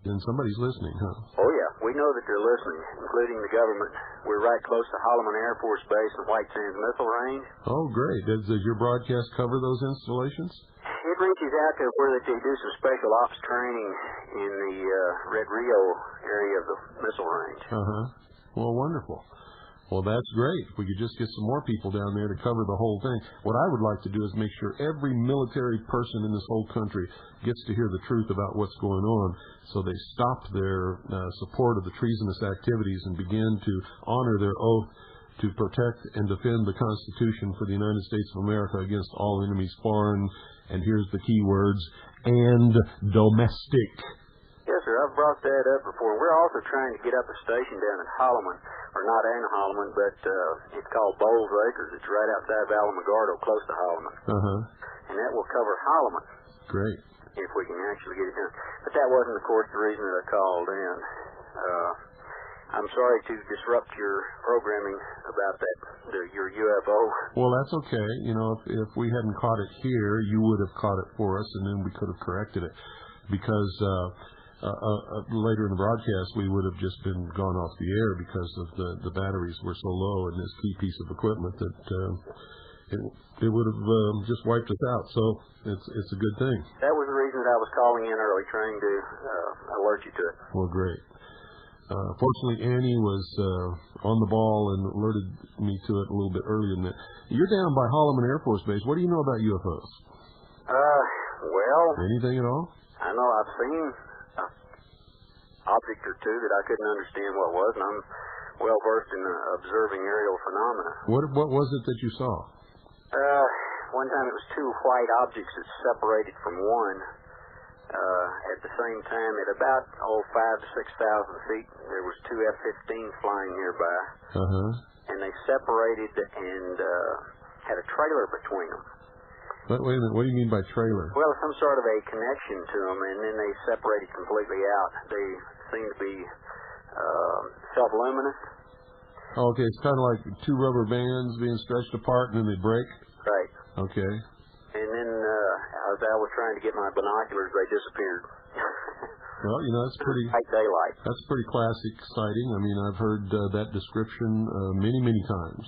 And somebody's listening, huh? Oh, yeah. We know that they're listening, including the government. We're right close to Holloman Air Force Base and White Sands Missile Range. Oh, great. Does your broadcast cover those installations? It reaches out to where they do some special ops training in the Red Rio area of the missile range. Uh-huh. Well, wonderful. Well, that's great. We could just get some more people down there to cover the whole thing. What I would like to do is make sure every military person in this whole country gets to hear the truth about what's going on, so they stop their support of the treasonous activities and begin to honor their oath to protect and defend the Constitution for the United States of America against all enemies, foreign, and here's the key words, and domestic. Yes, sir. I've brought that up before. We're also trying to get up a station down in Holloman, or not in Holloman, but it's called Bowles Acres. It's right outside of Alamogordo, close to Holloman. Uh-huh. And that will cover Holloman. Great. If we can actually get it done. But that wasn't, of course, the reason that I called in. I'm sorry to disrupt your programming about your UFO. Well, that's okay. You know, if we hadn't caught it here, you would have caught it for us, and then we could have corrected it. Because later in the broadcast, we would have just been gone off the air because of the batteries were so low in this key piece of equipment that it would have just wiped us out. So it's a good thing. That was the reason that I was calling in early, trying to alert you to it. Well, great. Fortunately, Annie was on the ball and alerted me to it a little bit earlier than that. You're down by Holloman Air Force Base. What do you know about UFOs? Well... Anything at all? I know I've seen an object or two that I couldn't understand what was, and I'm well versed in observing aerial phenomena. What was it that you saw? One time it was two white objects that separated from one. At the same time, at about 5,000 to 6,000 feet, there was two F-15s flying nearby. Uh-huh. And they separated and had a trailer between them. But wait a minute, what do you mean by trailer? Well, some sort of a connection to them, and then they separated completely out. They seem to be self-luminous. Oh, okay, it's kind of like two rubber bands being stretched apart and then they break? Right. Okay. And then as I was trying to get my binoculars, they disappeared. Well, you know, that's pretty... Like daylight. That's pretty classic sighting. I mean, I've heard that description many, many times.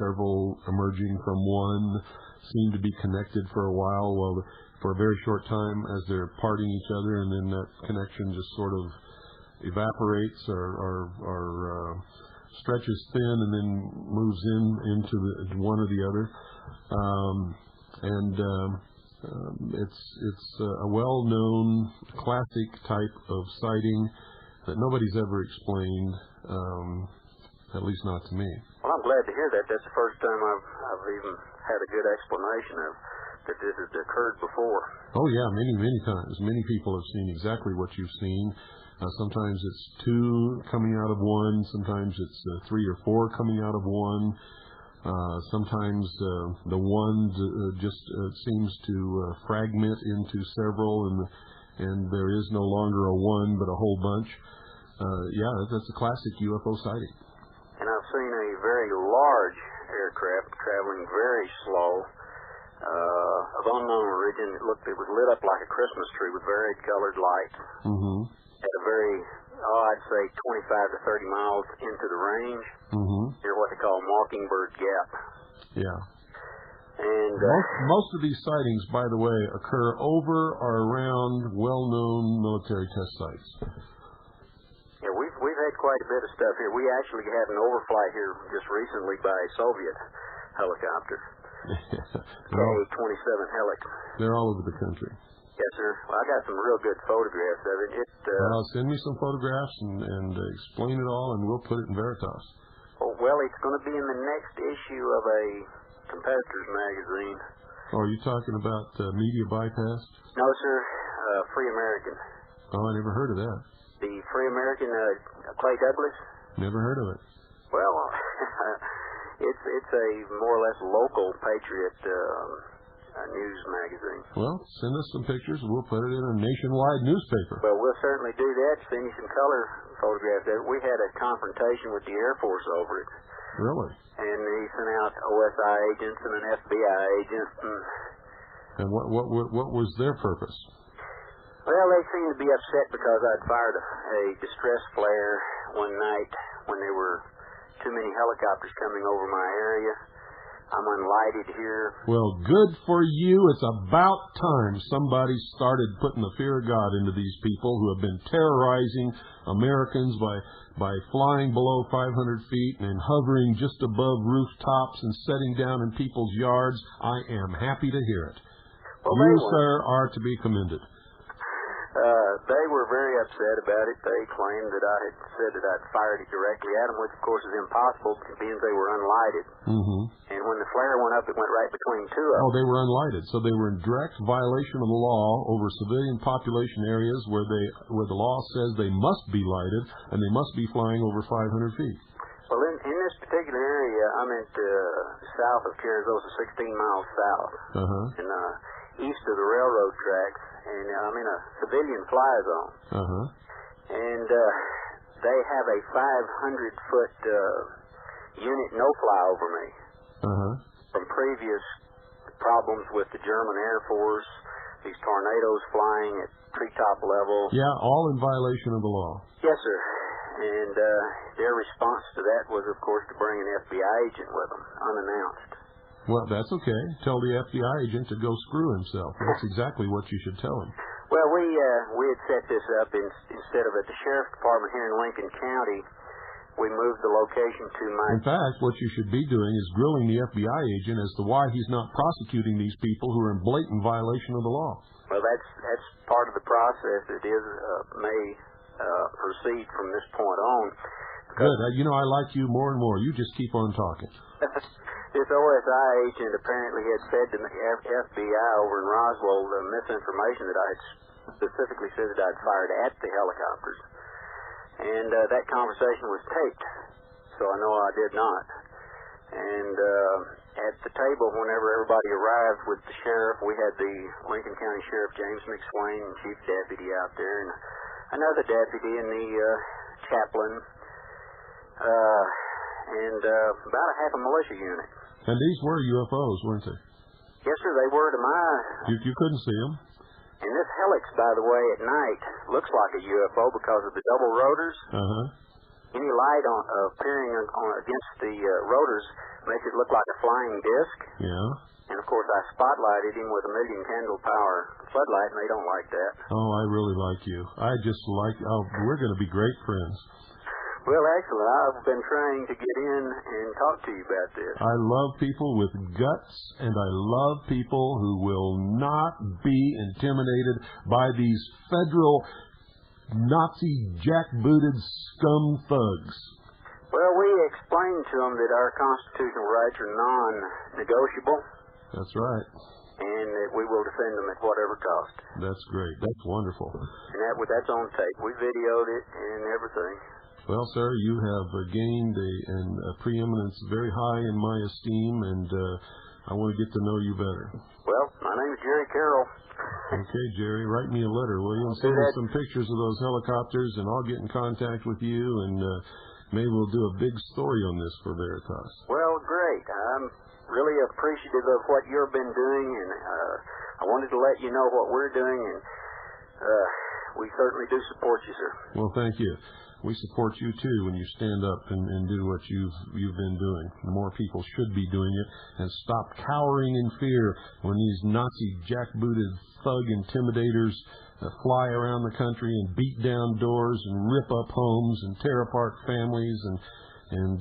Several emerging from one seem to be connected for a while, for a very short time as they're parting each other, and then that connection just sort of evaporates or stretches thin and then moves into one or the other. It's a well-known classic type of sighting that nobody's ever explained, at least not to me. Well, I'm glad to hear that. That's the first time I've even had a good explanation of that this has occurred before. Oh, yeah, many, many times. Many people have seen exactly what you've seen. Sometimes it's two coming out of one. Sometimes it's three or four coming out of one. Sometimes the one just seems to fragment into several, and there is no longer a one but a whole bunch. Yeah, that's a classic UFO sighting. And I've seen a very large aircraft traveling very slow, of unknown origin. It was lit up like a Christmas tree with varied colored lights. Mm-hmm. At a very, I'd say 25 to 30 miles into the range. Mm-hmm. Near what they call Mockingbird Gap. Yeah. And most of these sightings, by the way, occur over or around well-known military test sites. Yeah, we've had quite a bit of stuff here. We actually had an overflight here just recently by a Soviet helicopter. K-27 Helic. They're all over the country. Yes, sir. Well, I got some real good photographs of it. Well, send me some photographs and explain it all, and we'll put it in Veritas. Well, it's going to be in the next issue of a competitor's magazine. Oh, are you talking about Media Bypass? No, sir. Free American. Oh, I never heard of that. The Free American, Clay Douglas? Never heard of it. Well, it's a more or less local patriot news magazine. Well, send us some pictures and we'll put it in a nationwide newspaper. Well, we'll certainly do that. Send you some color photographs of it. We had a confrontation with the Air Force over it. Really? And he sent out OSI agents and an FBI agent. And what was their purpose? Well, they seemed to be upset because I'd fired a distress flare one night when there were too many helicopters coming over my area. I'm unlighted here. Well, good for you. It's about time somebody started putting the fear of God into these people who have been terrorizing Americans by flying below 500 feet and hovering just above rooftops and setting down in people's yards. I am happy to hear it. Well, you, sir, are to be commended. They were very upset about it. They claimed that I had said that I'd fired it directly at them, which, of course, is impossible, being they were unlighted. Mm-hmm. And when the flare went up, it went right between two of them. Oh, they were unlighted, so they were in direct violation of the law over civilian population areas where the law says they must be lighted and they must be flying over 500 feet. Well, in this particular area, I'm at south of Carrizosa, 16 miles south, and east of the railroad tracks, and I'm in a civilian fly zone. And they have a 500-foot unit no-fly over me from previous problems with the German Air Force, these tornadoes flying at treetop level. Yeah, all in violation of the law. Yes, sir. And their response to that was, of course, to bring an FBI agent with them, unannounced. Well, that's okay. Tell the FBI agent to go screw himself. That's exactly what you should tell him. Well, we had set this up instead of at the Sheriff's Department here in Lincoln County. We moved the location to my... In fact, what you should be doing is grilling the FBI agent as to why he's not prosecuting these people who are in blatant violation of the law. Well, that's part of the process that may proceed from this point on. Good. I like you more and more. You just keep on talking. This OSI agent apparently had said to the FBI over in Roswell the misinformation that I had specifically said that I'd fired at the helicopters. And that conversation was taped, so I know I did not. And at the table, whenever everybody arrived with the sheriff, we had the Lincoln County Sheriff James McSwain and Chief Deputy out there, and another deputy and the chaplain, and about a half a militia unit. And these were UFOs, weren't they? Yes, sir, they were to my... You couldn't see them? And this helix, by the way, at night looks like a UFO because of the double rotors. Any light appearing against the rotors makes it look like a flying disc. Yeah. And, of course, I spotlighted him with a 1,000,000 candle power floodlight, and they don't like that. Oh, I really like you. We're going to be great friends. Well, excellent. I've been trying to get in and talk to you about this. I love people with guts, and I love people who will not be intimidated by these federal Nazi jackbooted scum thugs. Well, we explained to them that our constitutional rights are non-negotiable. That's right. And that we will defend them at whatever cost. That's great. That's wonderful. And that's on tape. We videoed it and everything. Well, sir, you have gained a preeminence very high in my esteem, and I want to get to know you better. Well, my name is Jerry Carroll. Okay, Jerry, write me a letter, will you? And send me some pictures of those helicopters, and I'll get in contact with you, and maybe we'll do a big story on this for Veritas. Well, great. I'm really appreciative of what you've been doing, and I wanted to let you know what we're doing, and we certainly do support you, sir. Well, thank you. We support you, too, when you stand up and do what you've been doing. The more people should be doing it, and stop cowering in fear when these Nazi jackbooted thug intimidators fly around the country and beat down doors and rip up homes and tear apart families and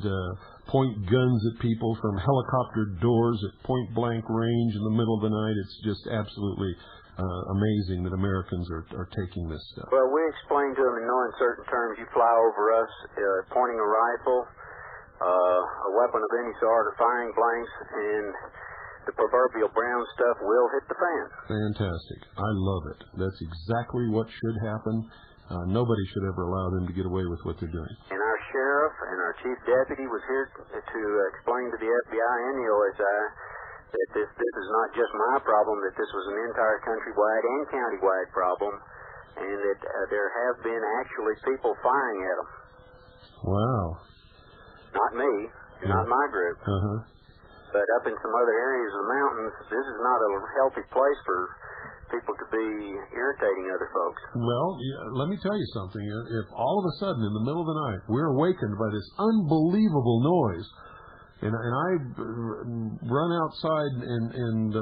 point guns at people from helicopter doors at point-blank range in the middle of the night. It's just absolutely amazing that Americans are taking this stuff. Well, we explained to them in no uncertain terms, you fly over us pointing a rifle, a weapon of any sort, or firing blanks, and the proverbial brown stuff will hit the fan. Fantastic. I love it. That's exactly what should happen. Nobody should ever allow them to get away with what they're doing. And our sheriff and our chief deputy was here to explain to the FBI and the OSI that this is not just my problem, that this was an entire countrywide and countywide problem, and that there have been actually people firing at them. Wow. Not me, not my group. But up in some other areas of the mountains, this is not a healthy place for people to be irritating other folks. Well, let me tell you something. If all of a sudden in the middle of the night we're awakened by this unbelievable noise, and I run outside and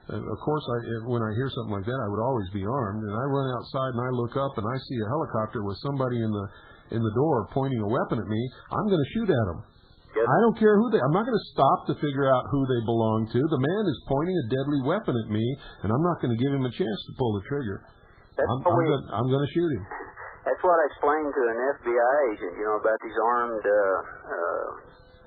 of course, when I hear something like that, I would always be armed. And I run outside and I look up and I see a helicopter with somebody in the door pointing a weapon at me. I'm going to shoot at them. Yes. I don't care who I'm not going to stop to figure out who they belong to. The man is pointing a deadly weapon at me, and I'm not going to give him a chance to pull the trigger. I'm going to shoot him. That's what I explained to an FBI agent, about these armed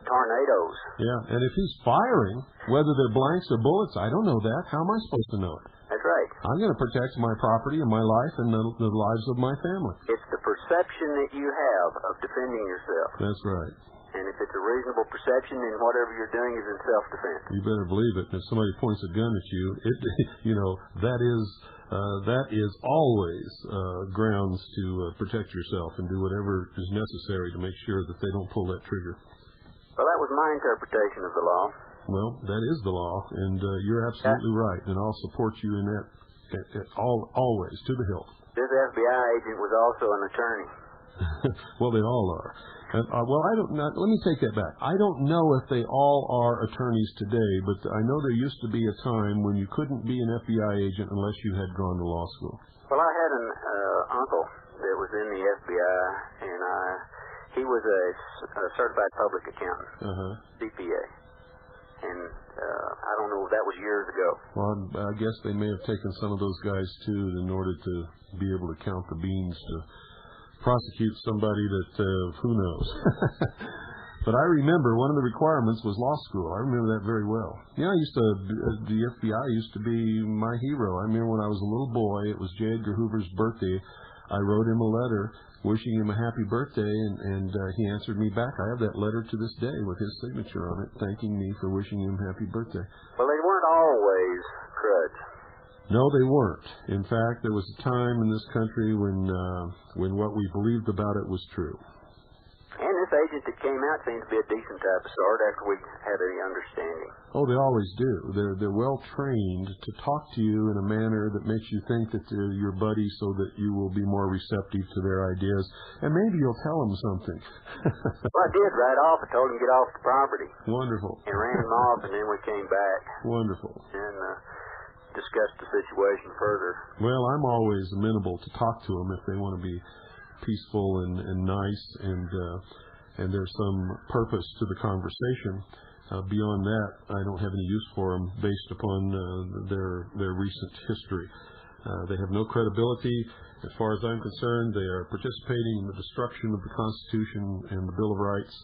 tornadoes. Yeah, and if he's firing, whether they're blanks or bullets, I don't know that. How am I supposed to know it? That's right. I'm going to protect my property and my life and the lives of my family. It's the perception that you have of defending yourself. That's right. And if it's a reasonable perception, then whatever you're doing is in self-defense. You better believe it. If somebody points a gun at you, that is always grounds to protect yourself and do whatever is necessary to make sure that they don't pull that trigger. Well, that was my interpretation of the law. Well, that is the law, and you're absolutely right, and I'll support you in that always, to the hilt. This FBI agent was also an attorney. Well, they all are. Let me take that back. I don't know if they all are attorneys today, but I know there used to be a time when you couldn't be an FBI agent unless you had gone to law school. Well, I had an uncle that was in the FBI, and he was a certified public accountant, CPA. And I don't know, that was years ago. Well, I guess they may have taken some of those guys, too, in order to be able to count the beans to prosecute somebody that, who knows. But I remember one of the requirements was law school. I remember that very well. Yeah, the FBI used to be my hero. I remember when I was a little boy, it was J. Edgar Hoover's birthday. I wrote him a letter wishing him a happy birthday, and he answered me back. I have that letter to this day with his signature on it, thanking me for wishing him happy birthday. Well, they weren't always crud. No, they weren't. In fact, there was a time in this country when what we believed about it was true. And this agent that came out seemed to be a decent type of sort after we had any understanding. Oh, they always do. They're well trained to talk to you in a manner that makes you think that they're your buddy, so that you will be more receptive to their ideas, and maybe you'll tell them something. Well, I did right off. I told him to get off the property. Wonderful. And ran him off, and then we came back. Wonderful. And discussed the situation further. Well, I'm always amenable to talk to them if they want to be peaceful and nice, and there's some purpose to the conversation. Beyond that, I don't have any use for them based upon their recent history. They have no credibility. As far as I'm concerned, they are participating in the destruction of the Constitution and the Bill of Rights,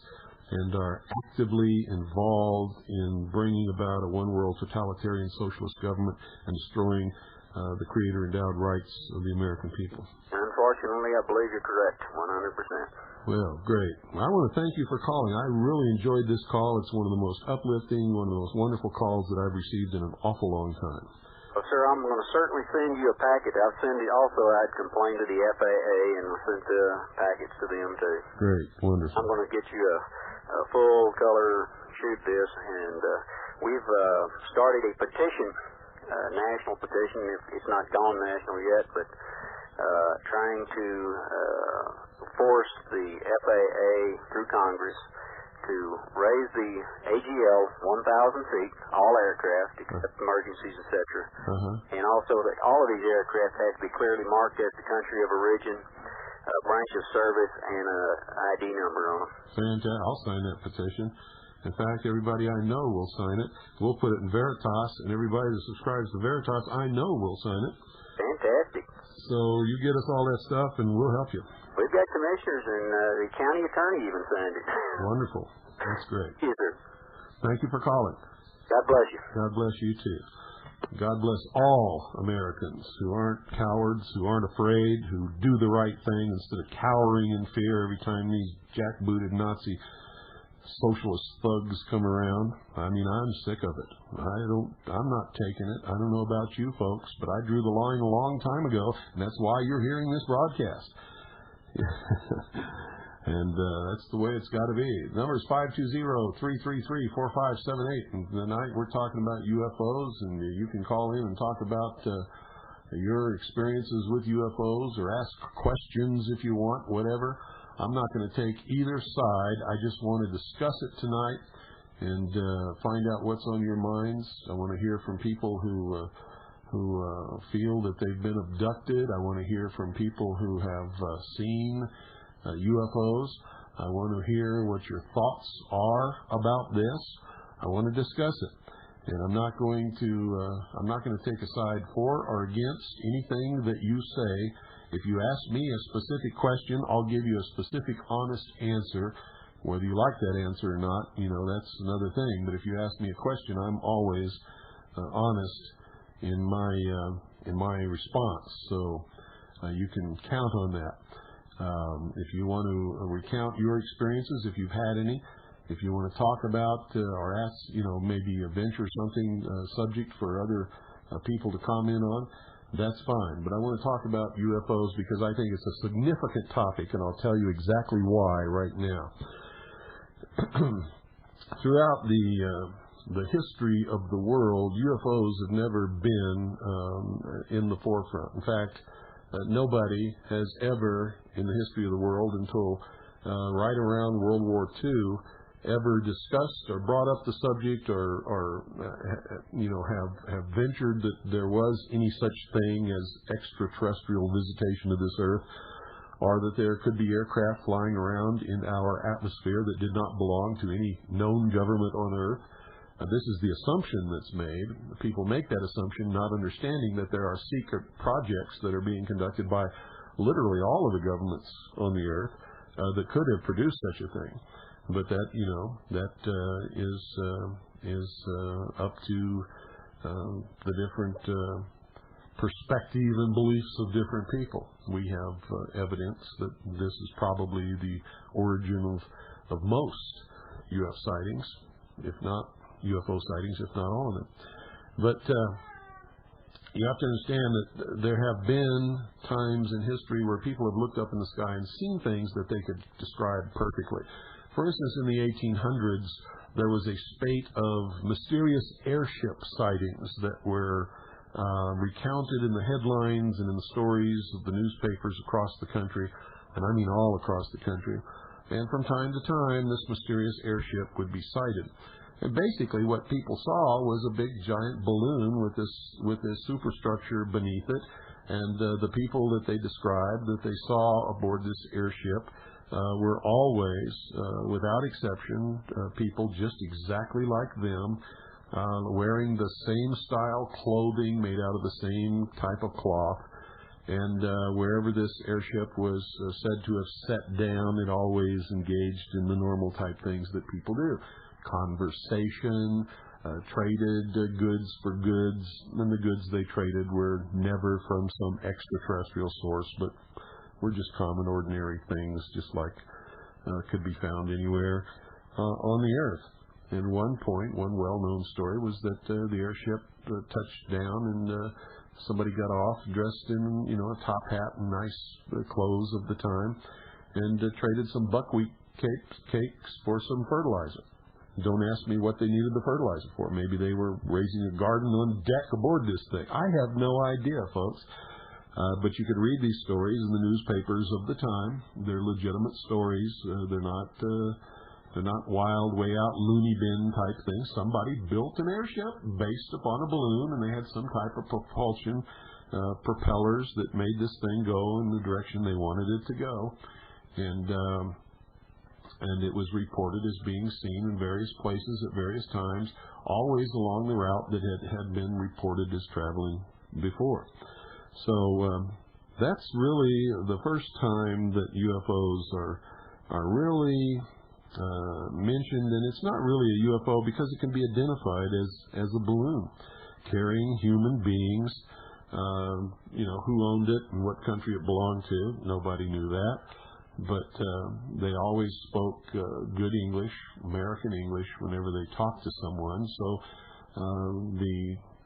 and are actively involved in bringing about a one-world totalitarian socialist government and destroying the creator-endowed rights of the American people. Unfortunately, I believe you're correct, 100%. Well, great. I want to thank you for calling. I really enjoyed this call. It's one of the most uplifting, one of the most wonderful calls that I've received in an awful long time. Well, sir, I'm going to certainly send you a packet. I'd complained to the FAA and sent the packets to them, too. Great. Wonderful. I'm going to get you a full-color shoot this, and we've started a petition, national petition. It's not gone national yet, but trying to force the FAA through Congress to raise the AGL 1,000 feet, all aircraft except emergencies, etc. And also that all of these aircraft have to be clearly marked as the country of origin, a branch of service, and an ID number on them. Fantastic. I'll sign that petition. In fact, everybody I know will sign it. We'll put it in Veritas, and everybody that subscribes to Veritas I know will sign it. Fantastic. So you get us all that stuff, and we'll help you. We've got commissioners, and the county attorney even signed it. Wonderful. That's great. Yes, sir. Thank you for calling. God bless you. God bless you, too. God bless all Americans who aren't cowards, who aren't afraid, who do the right thing instead of cowering in fear every time these jackbooted Nazi socialist thugs come around. I mean, I'm sick of it. I'm not taking it. I don't know about you folks, but I drew the line a long time ago, and that's why you're hearing this broadcast. And that's the way it's got to be. The number is 520-333-4578. And tonight we're talking about UFOs, and you can call in and talk about your experiences with UFOs or ask questions if you want, whatever. I'm not going to take either side. I just want to discuss it tonight and find out what's on your minds. I want to hear from people who feel that they've been abducted. I want to hear from people who have seen UFOs. I want to hear what your thoughts are about this. I want to discuss it. And I'm not going to take a side for or against anything that you say. If you ask me a specific question, I'll give you a specific, honest answer. Whether you like that answer or not, that's another thing. But if you ask me a question, I'm always honest in my response. So you can count on that. If you want to recount your experiences, if you've had any, if you want to talk about or ask, maybe a venture something subject for other people to comment on, that's fine. But I want to talk about UFOs because I think it's a significant topic, and I'll tell you exactly why right now. Throughout the history of the world, UFOs have never been in the forefront. In fact, nobody has ever, in the history of the world until right around World War II, ever discussed or brought up the subject or have ventured that there was any such thing as extraterrestrial visitation of this earth, or that there could be aircraft flying around in our atmosphere that did not belong to any known government on earth. This is the assumption that's made. People make that assumption not understanding that there are secret projects that are being conducted by literally all of the governments on the earth that could have produced such a thing. But that is up to the different perspective and beliefs of different people. We have evidence that this is probably the origin of most UFO sightings, if not all of them. But you have to understand that there have been times in history where people have looked up in the sky and seen things that they could describe perfectly. For instance, in the 1800s, there was a spate of mysterious airship sightings that were recounted in the headlines and in the stories of the newspapers across the country, and I mean all across the country. And from time to time, this mysterious airship would be sighted. And basically what people saw was a big giant balloon with this superstructure beneath it, and the people that they described that they saw aboard this airship were always, without exception, people just exactly like them, wearing the same style clothing made out of the same type of cloth. And wherever this airship was said to have set down, it always engaged in the normal type things that people do. Conversation, traded goods for goods, and the goods they traded were never from some extraterrestrial source, but were just common, ordinary things, just like could be found anywhere on the earth. And one well-known story was that the airship touched down and somebody got off dressed in, a top hat and nice clothes of the time, and traded some buckwheat cakes for some fertilizer. Don't ask me what they needed the fertilizer for. Maybe they were raising a garden on deck aboard this thing. I have no idea, folks. But you could read these stories in the newspapers of the time. They're legitimate stories. They're not wild, way out, loony bin type things. Somebody built an airship based upon a balloon, and they had some type of propulsion propellers that made this thing go in the direction they wanted it to go. And it was reported as being seen in various places at various times, always along the route that had been reported as traveling before. So that's really the first time that UFOs are really mentioned, and it's not really a UFO because it can be identified as a balloon carrying human beings. Who owned it and what country it belonged to, nobody knew that. But they always spoke good English, American English, whenever they talked to someone. So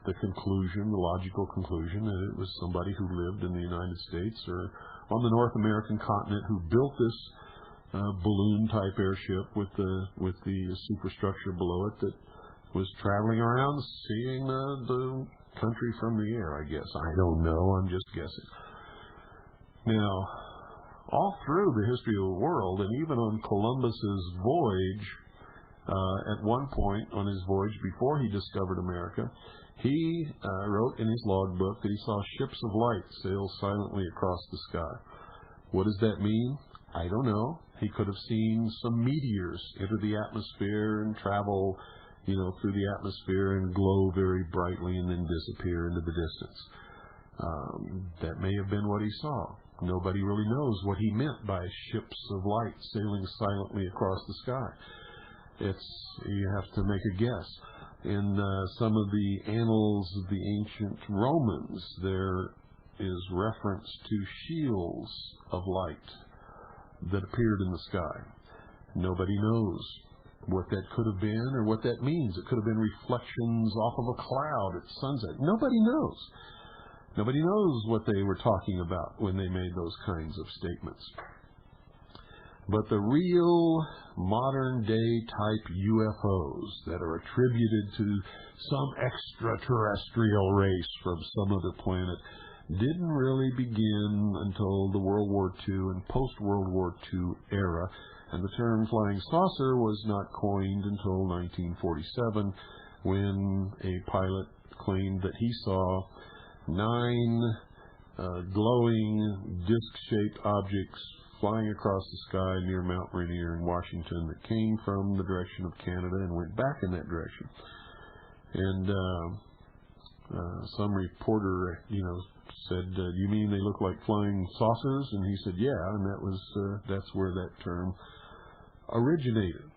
the conclusion, the logical conclusion, that it was somebody who lived in the United States or on the North American continent who built this balloon-type airship with the superstructure below it that was traveling around, seeing the country from the air, I guess. I don't know. I'm just guessing. Now, all through the history of the world, and even on Columbus's voyage, at one point on his voyage before he discovered America, he wrote in his logbook that he saw ships of light sail silently across the sky. What does that mean? I don't know. He could have seen some meteors enter the atmosphere and travel, through the atmosphere and glow very brightly and then disappear into the distance. That may have been what he saw. Nobody really knows what he meant by ships of light sailing silently across the sky. You have to make a guess. In some of the annals of the ancient Romans, there is reference to shields of light that appeared in the sky. Nobody knows what that could have been or what that means. It could have been reflections off of a cloud at sunset. Nobody knows. Nobody knows what they were talking about when they made those kinds of statements. But the real modern-day type UFOs that are attributed to some extraterrestrial race from some other planet didn't really begin until the World War II and post-World War II era, and the term flying saucer was not coined until 1947, when a pilot claimed that he saw 9 glowing disc-shaped objects flying across the sky near Mount Rainier in Washington that came from the direction of Canada and went back in that direction. And some reporter, said, "You mean they look like flying saucers?" And he said, "Yeah," and that's where that term originated.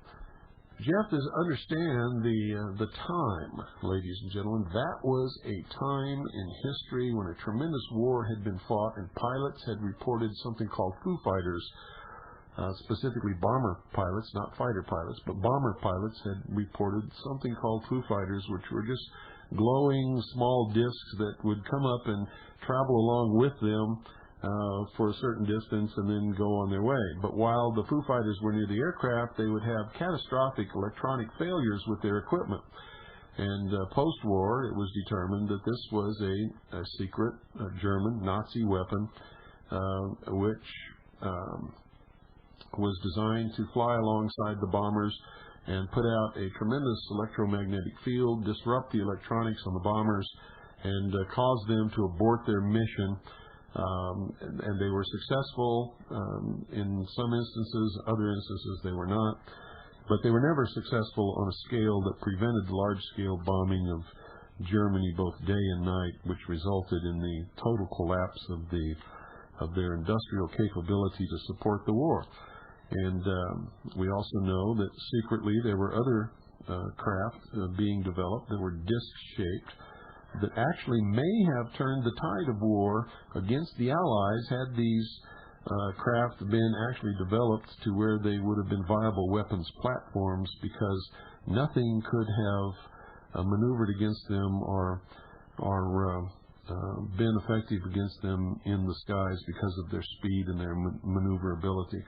You have to understand the time, ladies and gentlemen. That was a time in history when a tremendous war had been fought, and pilots had reported something called Foo Fighters, specifically bomber pilots, not fighter pilots, but bomber pilots had reported something called Foo Fighters, which were just glowing small discs that would come up and travel along with them for a certain distance and then go on their way. But while the Foo Fighters were near the aircraft, they would have catastrophic electronic failures with their equipment. And post-war, it was determined that this was a secret German Nazi weapon, which was designed to fly alongside the bombers and put out a tremendous electromagnetic field, disrupt the electronics on the bombers, and cause them to abort their mission. And they were successful in some instances. Other instances they were not. But they were never successful on a scale that prevented large-scale bombing of Germany both day and night, which resulted in the total collapse of their industrial capability to support the war. And we also know that secretly there were other craft being developed that were disc-shaped that actually may have turned the tide of war against the Allies had these craft been actually developed to where they would have been viable weapons platforms, because nothing could have maneuvered against them or been effective against them in the skies because of their speed and their maneuverability.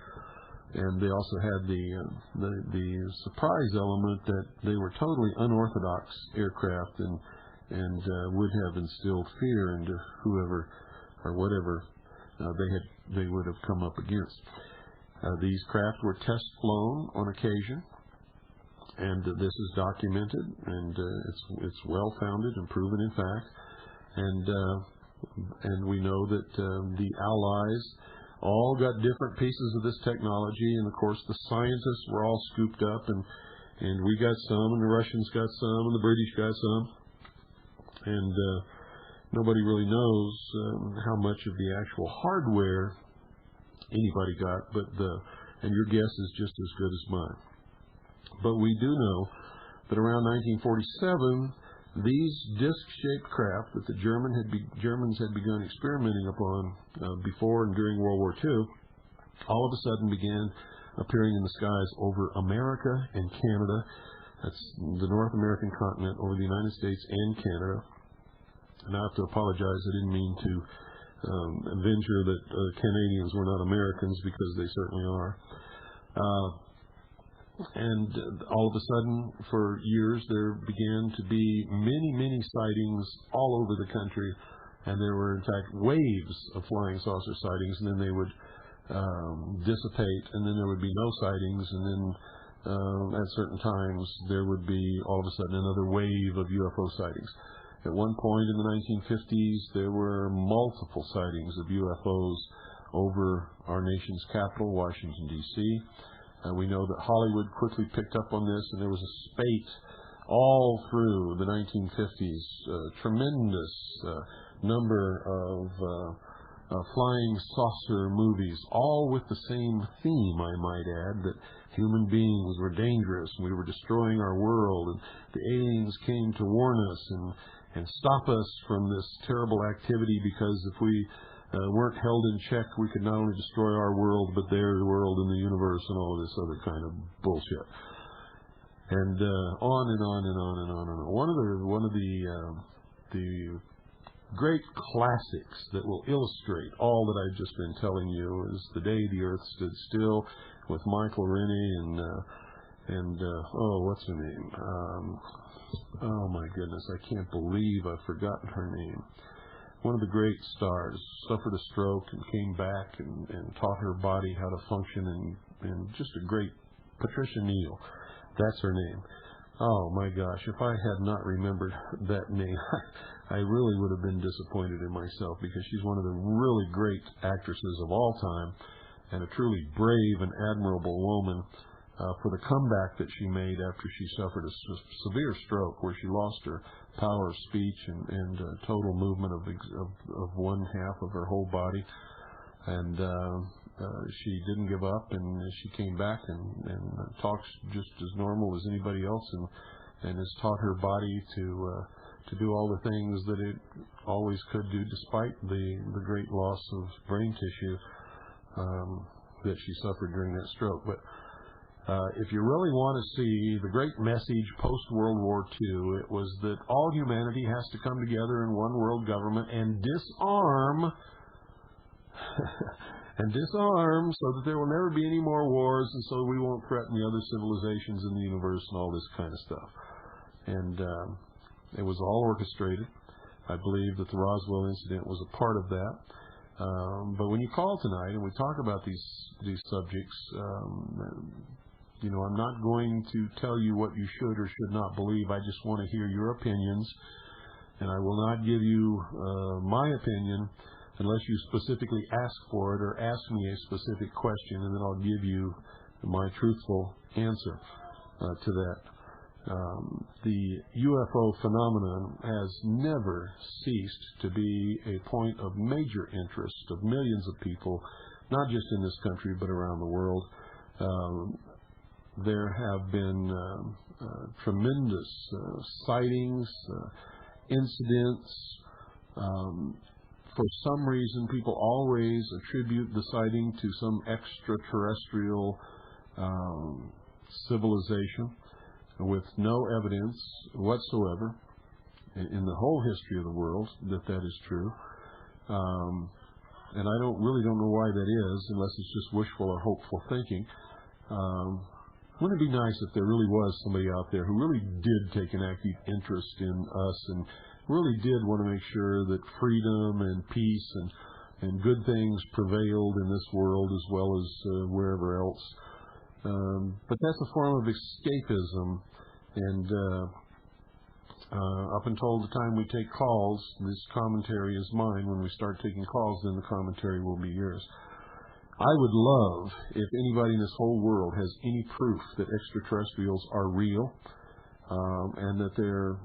And they also had the surprise element that they were totally unorthodox aircraft and would have instilled fear into whoever or whatever they would have come up against. These craft were test flown on occasion, and this is documented, and it's well founded and proven in fact. And we know that the Allies all got different pieces of this technology, and of course the scientists were all scooped up, and we got some, and the Russians got some, and the British got some. And nobody really knows how much of the actual hardware anybody got, and your guess is just as good as mine. But we do know that around 1947, these disc-shaped craft that the Germans had begun experimenting upon before and during World War II, all of a sudden began appearing in the skies over America and Canada. That's the North American continent, over the United States and Canada. And I have to apologize. I didn't mean to venture that Canadians were not Americans, because they certainly are. And all of a sudden, for years, there began to be many, many sightings all over the country. And there were, in fact, waves of flying saucer sightings, and then they would dissipate, and then there would be no sightings, and then at certain times there would be all of a sudden another wave of UFO sightings. At one point in the 1950s, there were multiple sightings of UFOs over our nation's capital, Washington, D.C. We know that Hollywood quickly picked up on this, and there was a spate all through the 1950s, tremendous number of flying saucer movies, all with the same theme, I might add, that human beings were dangerous, and we were destroying our world, and the aliens came to warn us and stop us from this terrible activity, because if we weren't held in check, we could not only destroy our world, but their world and the universe and all of this other kind of bullshit. And on and on and on and on and on. One of the great classics that will illustrate all that I've just been telling you is The Day the Earth Stood Still, with Michael Rennie and what's her name? Oh my goodness, I can't believe I've forgotten her name. One of the great stars suffered a stroke and came back and taught her body how to function, and just a great Patricia Neal. That's her name. Oh my gosh, if I had not remembered that name, I really would have been disappointed in myself, because she's one of the really great actresses of all time, and a truly brave and admirable woman for the comeback that she made after she suffered a severe stroke, where she lost her power of speech and total movement of one half of her whole body. And she didn't give up, and she came back and talks just as normal as anybody else, and has taught her body to do all the things that it always could do, despite the great loss of brain tissue that she suffered during that stroke. But if you really want to see the great message post-World War II, it was that all humanity has to come together in one world government and disarm so that there will never be any more wars, and so we won't threaten the other civilizations in the universe and all this kind of stuff. And it was all orchestrated. I believe that the Roswell incident was a part of that. But when you call tonight and we talk about these subjects, I'm not going to tell you what you should or should not believe. I just want to hear your opinions, and I will not give you my opinion unless you specifically ask for it or ask me a specific question, and then I'll give you my truthful answer to that. The UFO phenomenon has never ceased to be a point of major interest of millions of people, not just in this country but around the world. There have been tremendous sightings, incidents. For some reason, people always attribute the sighting to some extraterrestrial civilization, with no evidence whatsoever in the whole history of the world that is true. And I really don't know why that is, unless it's just wishful or hopeful thinking. Wouldn't it be nice if there really was somebody out there who really did take an active interest in us and really did want to make sure that freedom and peace and good things prevailed in this world as well as wherever else. But that's a form of escapism, and up until the time we take calls, this commentary is mine. When we start taking calls, then the commentary will be yours. I would love if anybody in this whole world has any proof that extraterrestrials are real, and that they're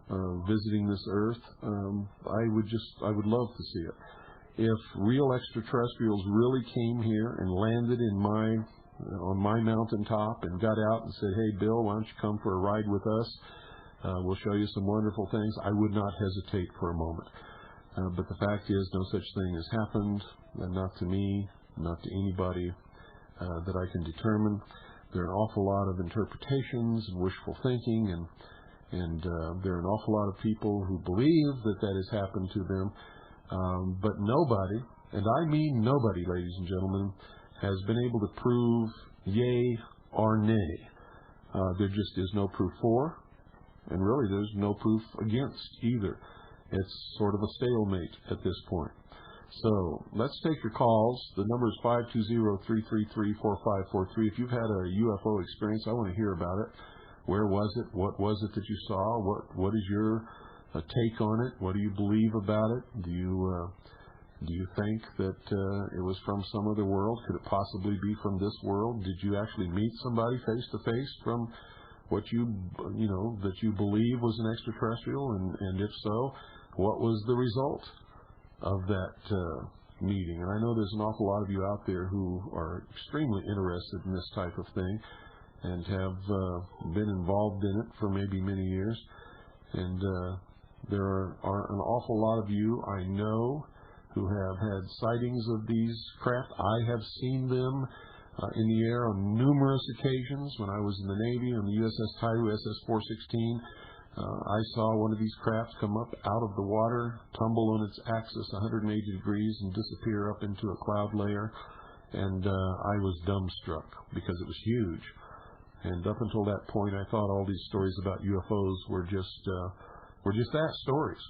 visiting this earth. I would love to see it. If real extraterrestrials really came here and landed on my mountaintop and got out and said, "Hey, Bill, why don't you come for a ride with us? We'll show you some wonderful things," I would not hesitate for a moment. But the fact is, no such thing has happened, not to me, not to anybody that I can determine. There are an awful lot of interpretations and wishful thinking, and there are an awful lot of people who believe that has happened to them. But nobody, and I mean nobody, ladies and gentlemen, has been able to prove yea or nay There just is no proof for, and really there's no proof against either. It's sort of a stalemate at this point. So let's take your calls. The number is 520-333-4543. If you've had a UFO experience, I want to hear about it. Where was it? What was it that you saw? What is your take on it? What do you believe about it? Do you think that it was from some other world? Could it possibly be from this world? Did you actually meet somebody face to face from what that you believe was an extraterrestrial? And if so, what was the result of that meeting? And I know there's an awful lot of you out there who are extremely interested in this type of thing and have been involved in it for maybe many years. And there are an awful lot of you I know who have had sightings of these craft. I have seen them in the air on numerous occasions. When I was in the Navy on the USS Tairu, SS-416, I saw one of these crafts come up out of the water, tumble on its axis 180 degrees, and disappear up into a cloud layer. And I was dumbstruck because it was huge. And up until that point, I thought all these stories about UFOs were just that, stories.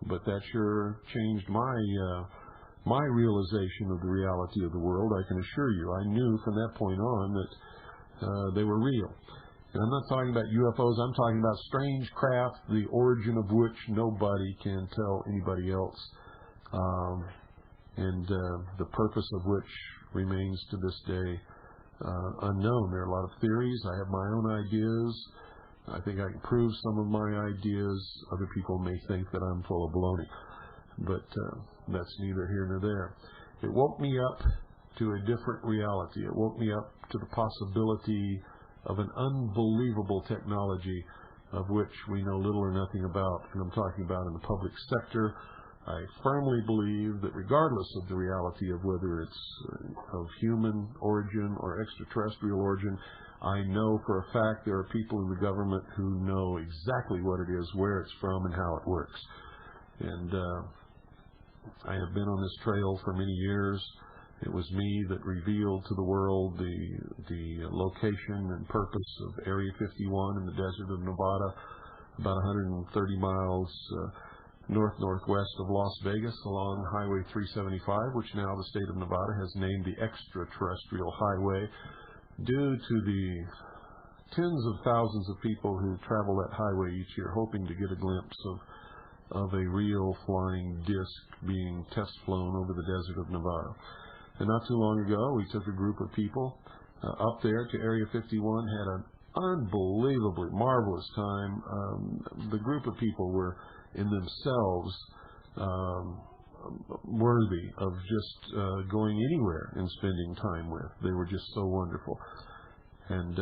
But that sure changed my realization of the reality of the world. I can assure you, I knew from that point on that they were real. And I'm not talking about UFOs. I'm talking about strange craft, the origin of which nobody can tell anybody else, and the purpose of which remains to this day unknown. There are a lot of theories. I have my own ideas. I think I can prove some of my ideas. Other people may think that I'm full of baloney, but that's neither here nor there. It woke me up to a different reality. It woke me up to the possibility of an unbelievable technology of which we know little or nothing about, and I'm talking about in the public sector. I firmly believe that regardless of the reality of whether it's of human origin or extraterrestrial origin, I know for a fact there are people in the government who know exactly what it is, where it's from, and how it works. And I have been on this trail for many years. It was me that revealed to the world the location and purpose of Area 51 in the desert of Nevada, about 130 miles north-northwest of Las Vegas along Highway 375, which now the state of Nevada has named the Extraterrestrial Highway, due to the tens of thousands of people who travel that highway each year hoping to get a glimpse of a real flying disc being test flown over the desert of Nevada. And not too long ago, we took a group of people up there to Area 51, had an unbelievably marvelous time. The group of people were in themselves worthy of just going anywhere and spending time with. They were just so wonderful. And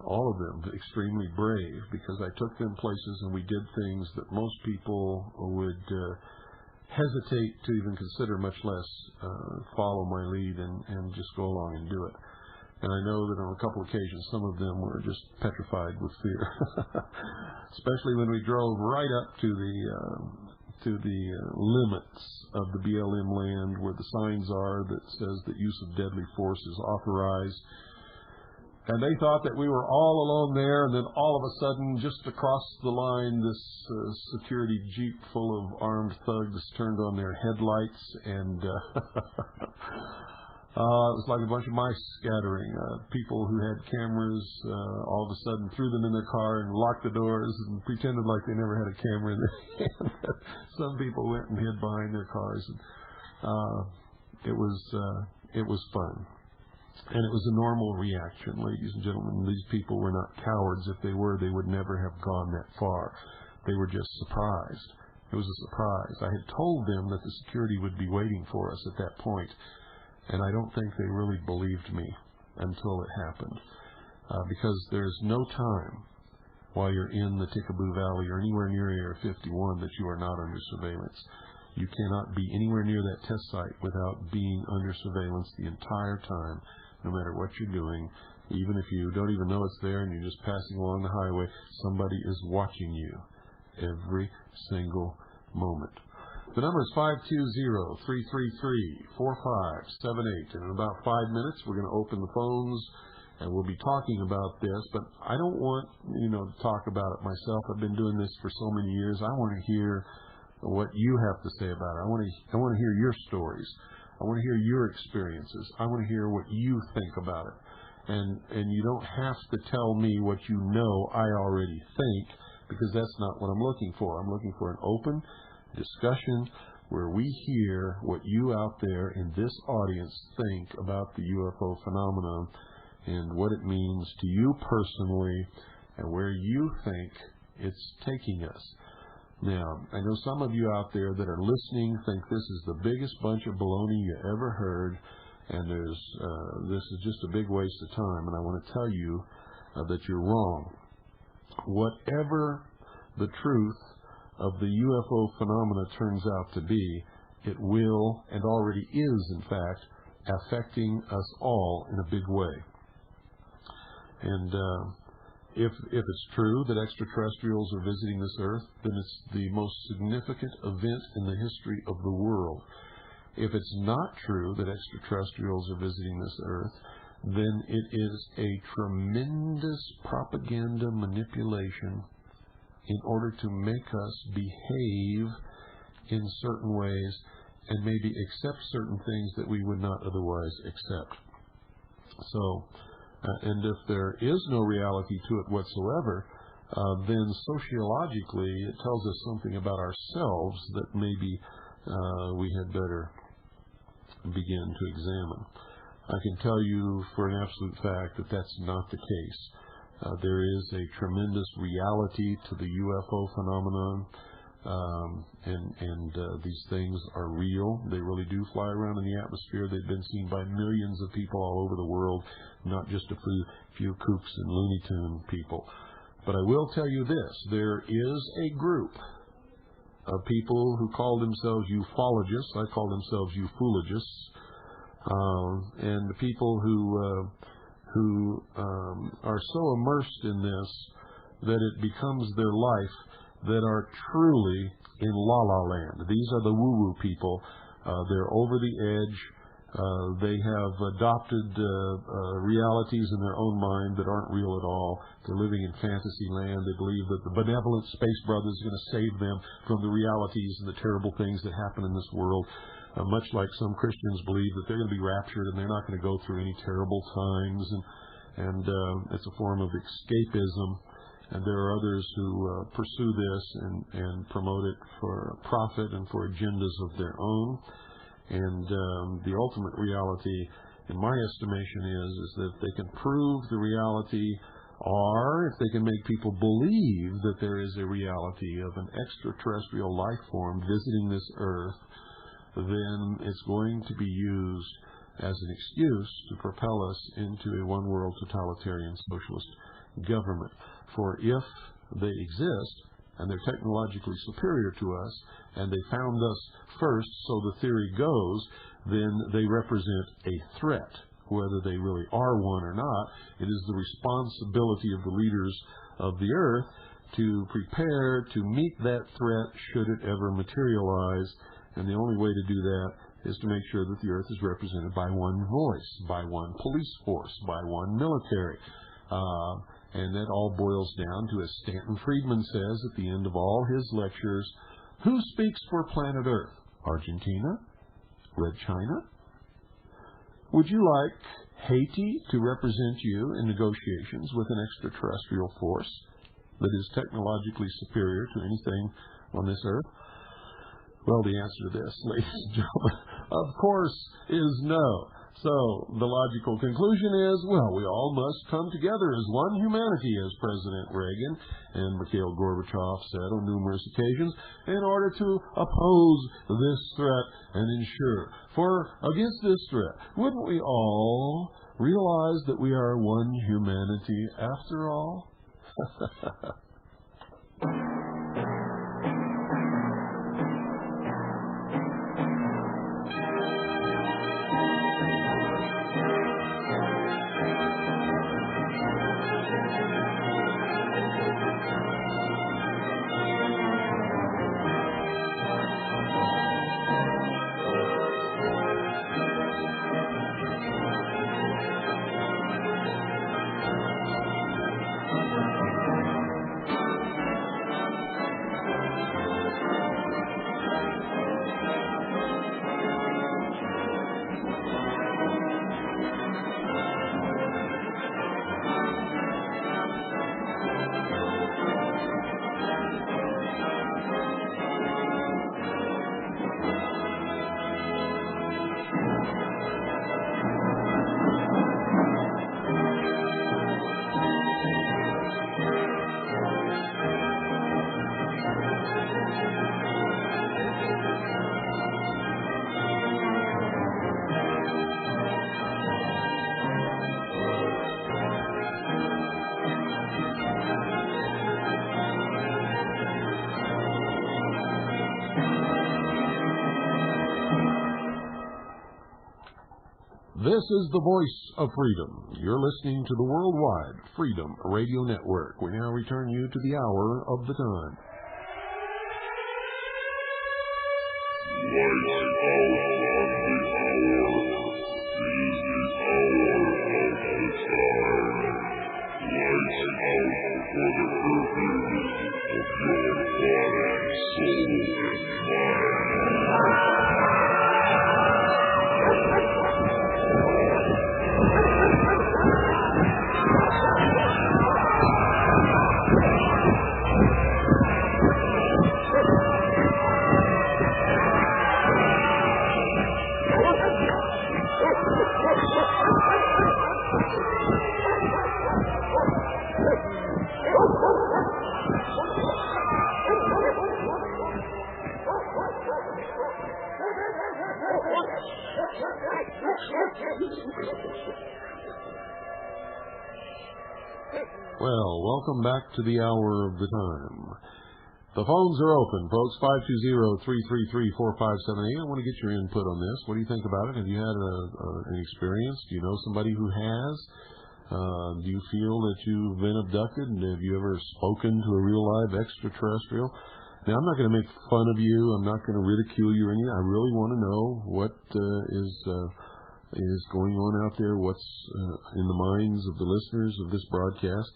all of them extremely brave, because I took them places and we did things that most people would hesitate to even consider, much less follow my lead and just go along and do it. And I know that on a couple occasions, some of them were just petrified with fear, especially when we drove right up to the limits of the BLM land, where the signs are that says that use of deadly force is authorized. And they thought that we were all alone there, and then all of a sudden, just across the line, this security jeep full of armed thugs turned on their headlights, and it was like a bunch of mice scattering. People who had cameras all of a sudden threw them in their car and locked the doors and pretended like they never had a camera in their hand. Some people went and hid behind their cars. And, it was fun. And it was a normal reaction, ladies and gentlemen. These people were not cowards. If they were, they would never have gone that far. They were just surprised. It was a surprise. I had told them that the security would be waiting for us at that point, and I don't think they really believed me until it happened. Because there's no time while you're in the Tickaboo Valley or anywhere near Area 51 that you are not under surveillance. You cannot be anywhere near that test site without being under surveillance the entire time. No matter what you're doing, even if you don't even know it's there and you're just passing along the highway, somebody is watching you every single moment. The number is 520-333-4578. And in about 5 minutes, we're going to open the phones and we'll be talking about this, but I don't want, to talk about it myself. I've been doing this for so many years. I want to hear what you have to say about it. I want to hear your stories. I want to hear your experiences. I want to hear what you think about it. And you don't have to tell me what you know I already think, because that's not what I'm looking for. I'm looking for an open discussion where we hear what you out there in this audience think about the UFO phenomenon and what it means to you personally and where you think it's taking us. Now, I know some of you out there that are listening think this is the biggest bunch of baloney you ever heard, and this is just a big waste of time, and I want to tell you that you're wrong. Whatever the truth of the UFO phenomena turns out to be, it will and already is, in fact, affecting us all in a big way. And if it's true that extraterrestrials are visiting this Earth, then it's the most significant event in the history of the world. If it's not true that extraterrestrials are visiting this Earth, then it is a tremendous propaganda manipulation in order to make us behave in certain ways and maybe accept certain things that we would not otherwise accept. So, and if there is no reality to it whatsoever, then sociologically it tells us something about ourselves that maybe we had better begin to examine. I can tell you for an absolute fact that that's not the case. There is a tremendous reality to the UFO phenomenon, and these things are real. They really do fly around in the atmosphere. They've been seen by millions of people all over the world, not just a few kooks and Looney Tune people. But I will tell you this, there is a group of people who call themselves ufologists. I call themselves ufologists. And the people who are so immersed in this that it becomes their life, that are truly in la-la land. These are the woo-woo people. They're over the edge. They have adopted realities in their own mind that aren't real at all. They're living in fantasy land. They believe that the benevolent space brother is going to save them from the realities and the terrible things that happen in this world. Much like some Christians believe that they're going to be raptured and they're not going to go through any terrible times, and it's a form of escapism. And there are others who pursue this and promote it for profit and for agendas of their own. And the ultimate reality, in my estimation, is that if they can prove the reality, or if they can make people believe that there is a reality of an extraterrestrial life form visiting this Earth, then it's going to be used as an excuse to propel us into a one-world totalitarian socialist government. For if they exist, and they're technologically superior to us, and they found us first, so the theory goes, then they represent a threat. Whether they really are one or not, it is the responsibility of the leaders of the Earth to prepare to meet that threat should it ever materialize. And the only way to do that is to make sure that the Earth is represented by one voice, by one police force, by one military. And that all boils down to, as Stanton Friedman says at the end of all his lectures, who speaks for planet Earth? Argentina? Red China? Would you like Haiti to represent you in negotiations with an extraterrestrial force that is technologically superior to anything on this Earth? Well, the answer to this, ladies and gentlemen, of course, is no. So the logical conclusion is, well, we all must come together as one humanity, as President Reagan and Mikhail Gorbachev said on numerous occasions, in order to oppose this threat and ensure. For against this threat, wouldn't we all realize that we are one humanity after all? This is the voice of freedom. You're listening to the Worldwide Freedom Radio Network. We now return you to the hour of the time. Well, welcome back to the hour of the time. The phones are open, folks, 520-333-4578. I want to get your input on this. What do you think about it? Have you had an experience? Do you know somebody who has? Do you feel that you've been abducted? And have you ever spoken to a real live extraterrestrial? Now, I'm not going to make fun of you. I'm not going to ridicule you or anything. I really want to know what is going on out there, what's in the minds of the listeners of this broadcast.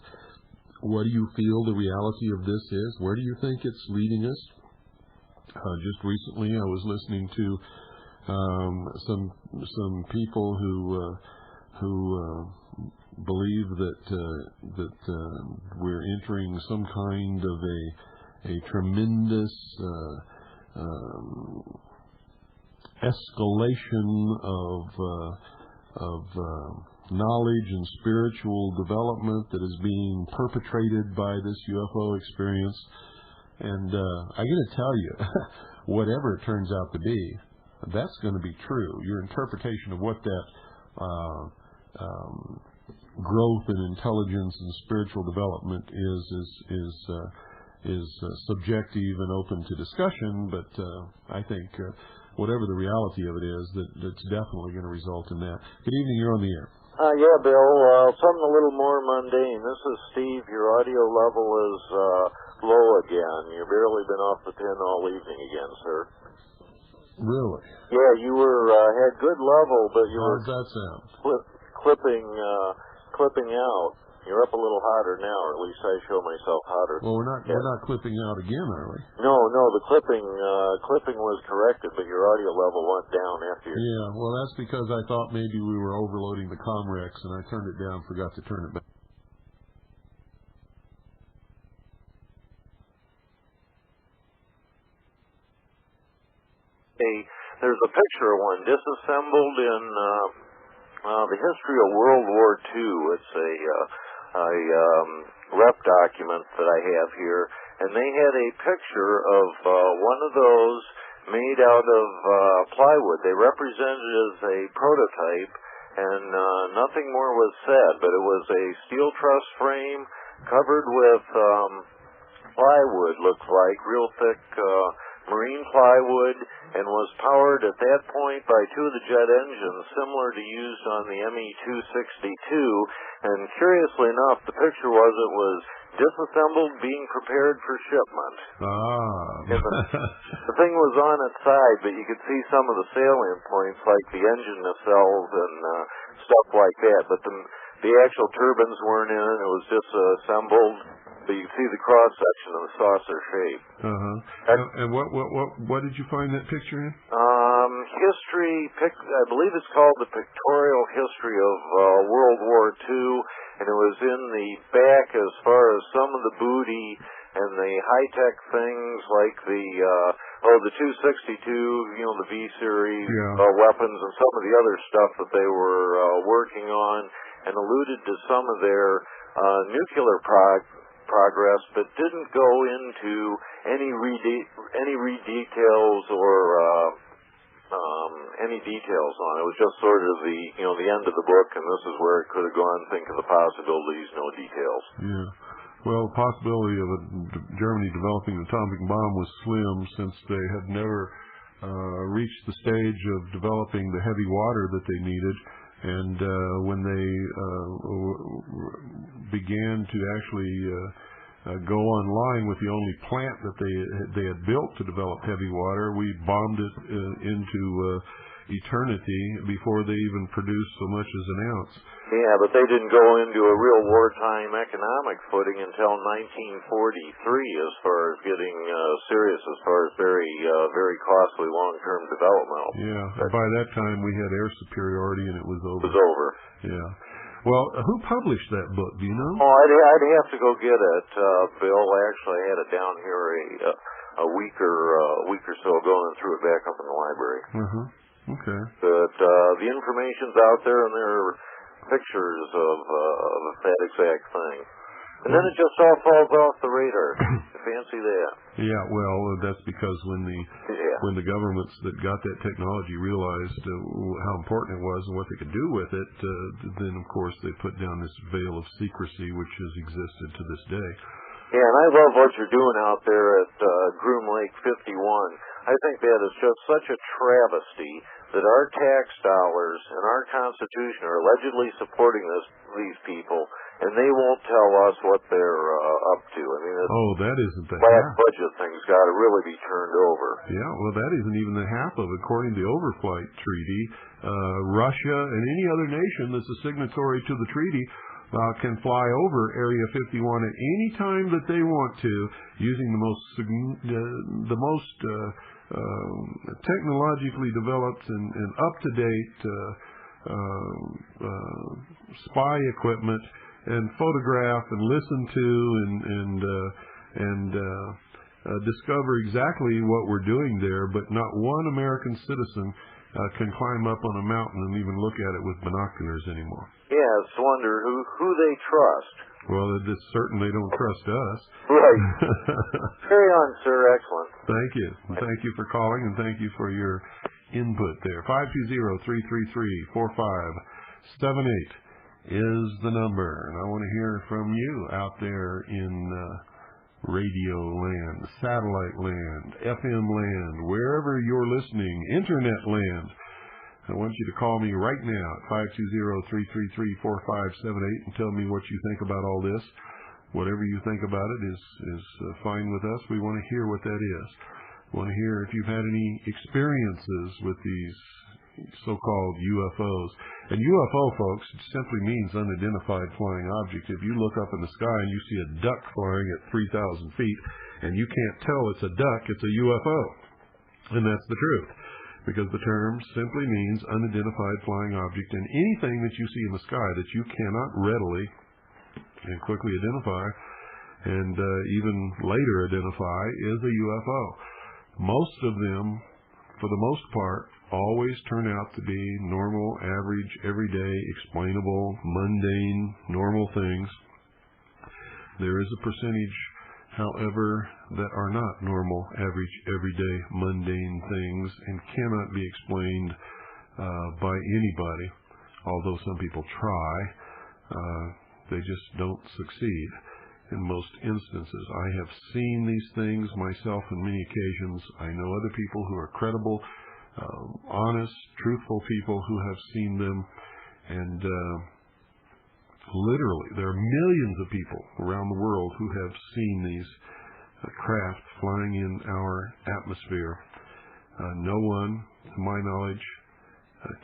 What do you feel the reality of this is? Where do you think it's leading us? Just recently, I was listening to some people who believe that we're entering some kind of a tremendous escalation of knowledge and spiritual development that is being perpetrated by this UFO experience. And I got to tell you, whatever it turns out to be, that's going to be true. Your interpretation of what that growth in intelligence and spiritual development is subjective and open to discussion, but I think whatever the reality of it is, that's definitely going to result in that. Good evening, you're on the air. Yeah, Bill, something a little more mundane. This is Steve. Your audio level is low again. You've barely been off the pin all evening again, sir. Really? Yeah, you had good level, but you were... How's that sound? Clipping out. You're up a little hotter now, or at least I show myself hotter. Well, we're not clipping out again, are we? No, the clipping was corrected, but your audio level went down after you. Yeah, well, that's because I thought maybe we were overloading the Comrex, and I turned it down, forgot to turn it back. There's a picture of one disassembled in the history of World War II. It's a rep document that I have here, and they had a picture of one of those made out of plywood. They represented it as a prototype, and nothing more was said, but it was a steel truss frame covered with plywood, looks like, real thick marine plywood, and was powered at that point by two of the jet engines similar to used on the ME-262. And curiously enough, the picture was it was disassembled, being prepared for shipment. The thing was on its side, but you could see some of the salient points, like the engine nacelles and stuff like that. But the actual turbines weren't in it. It was disassembled. But you can see the cross section of the saucer shape. And what did you find that picture in? I believe it's called the Pictorial History of World War II, and it was in the back as far as some of the booty and the high-tech things like the 262, the V-series weapons and some of the other stuff that they were working on, and alluded to some of their nuclear progress, but didn't go into any details or any details on it. It was just sort of the end of the book, and this is where it could have gone. Think of the possibilities, no details. Yeah. Well, the possibility of Germany developing an atomic bomb was slim, since they had never reached the stage of developing the heavy water that they needed. And when they began to actually go online with the only plant that they had built to develop heavy water, we bombed it into eternity before they even produced so much as an ounce. Yeah, but they didn't go into a real wartime economic footing until 1943 as far as getting serious as far as very costly long-term development. Yeah, and by that time we had air superiority and it was over. It was over. Yeah. Well, who published that book? Do you know? Oh, I'd have to go get it, Bill. Actually, I had it down here a week or so ago and threw it back up in the library. Okay. But the information's out there, and there are pictures of that exact thing. And then it just all falls off the radar. Fancy that. Yeah, well, that's because when the governments that got that technology realized how important it was and what they could do with it, then, of course, they put down this veil of secrecy, which has existed to this day. Yeah, and I love what you're doing out there at Groom Lake 51. I think that is just such a travesty that our tax dollars and our Constitution are allegedly supporting these people, and they won't tell us what they're up to. I mean, that isn't the black half. budget thing's got to really be turned over. Yeah, well, that isn't even the half of it. According to the Overflight Treaty, Russia and any other nation that's a signatory to the treaty can fly over Area 51 at any time that they want to, using the most technologically developed and up-to-date spy equipment, and photograph and listen to and discover exactly what we're doing there. But not one American citizen can climb up on a mountain and even look at it with binoculars anymore. Yeah, it's a wonder who they trust. Well, it's certain they don't trust us. Right. Carry on, sir. Excellent. Thank you. Thank you for calling, and thank you for your input there. 520-333-4578 is the number, and I want to hear from you out there in radio land, satellite land, FM land, wherever you're listening, internet land. I want you to call me right now at 520-333-4578 and tell me what you think about all this. Whatever you think about it is fine with us. We want to hear what that is. We want to hear if you've had any experiences with these so-called UFOs. And UFO, folks, it simply means unidentified flying object. If you look up in the sky and you see a duck flying at 3,000 feet and you can't tell it's a duck, it's a UFO. And that's the truth, because the term simply means unidentified flying object, and anything that you see in the sky that you cannot readily and quickly identify and even later identify is a UFO. Most of them, for the most part, always turn out to be normal, average, everyday, explainable, mundane, normal things. There is a percentage, however, that are not normal, average, everyday, mundane things and cannot be explained by anybody, although some people try. They just don't succeed in most instances. I have seen these things myself on many occasions. I know other people who are credible, honest, truthful people who have seen them, and literally there are millions of people around the world who have seen these craft flying in our atmosphere. No one, to my knowledge,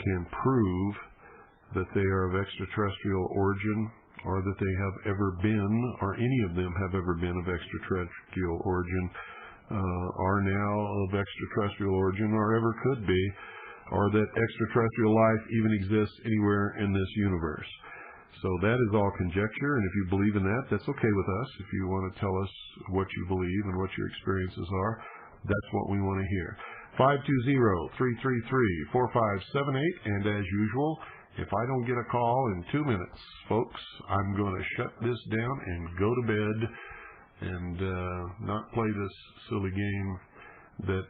can prove that they are of extraterrestrial origin, or that they have ever been, or any of them have ever been of extraterrestrial origin, are now of extraterrestrial origin, or ever could be, or that extraterrestrial life even exists anywhere in this universe. So that is all conjecture, and if you believe in that, that's okay with us. If you want to tell us what you believe and what your experiences are, that's what we want to hear. 520-333-4578, and as usual, if I don't get a call in 2 minutes, folks, I'm going to shut this down and go to bed and not play this silly game that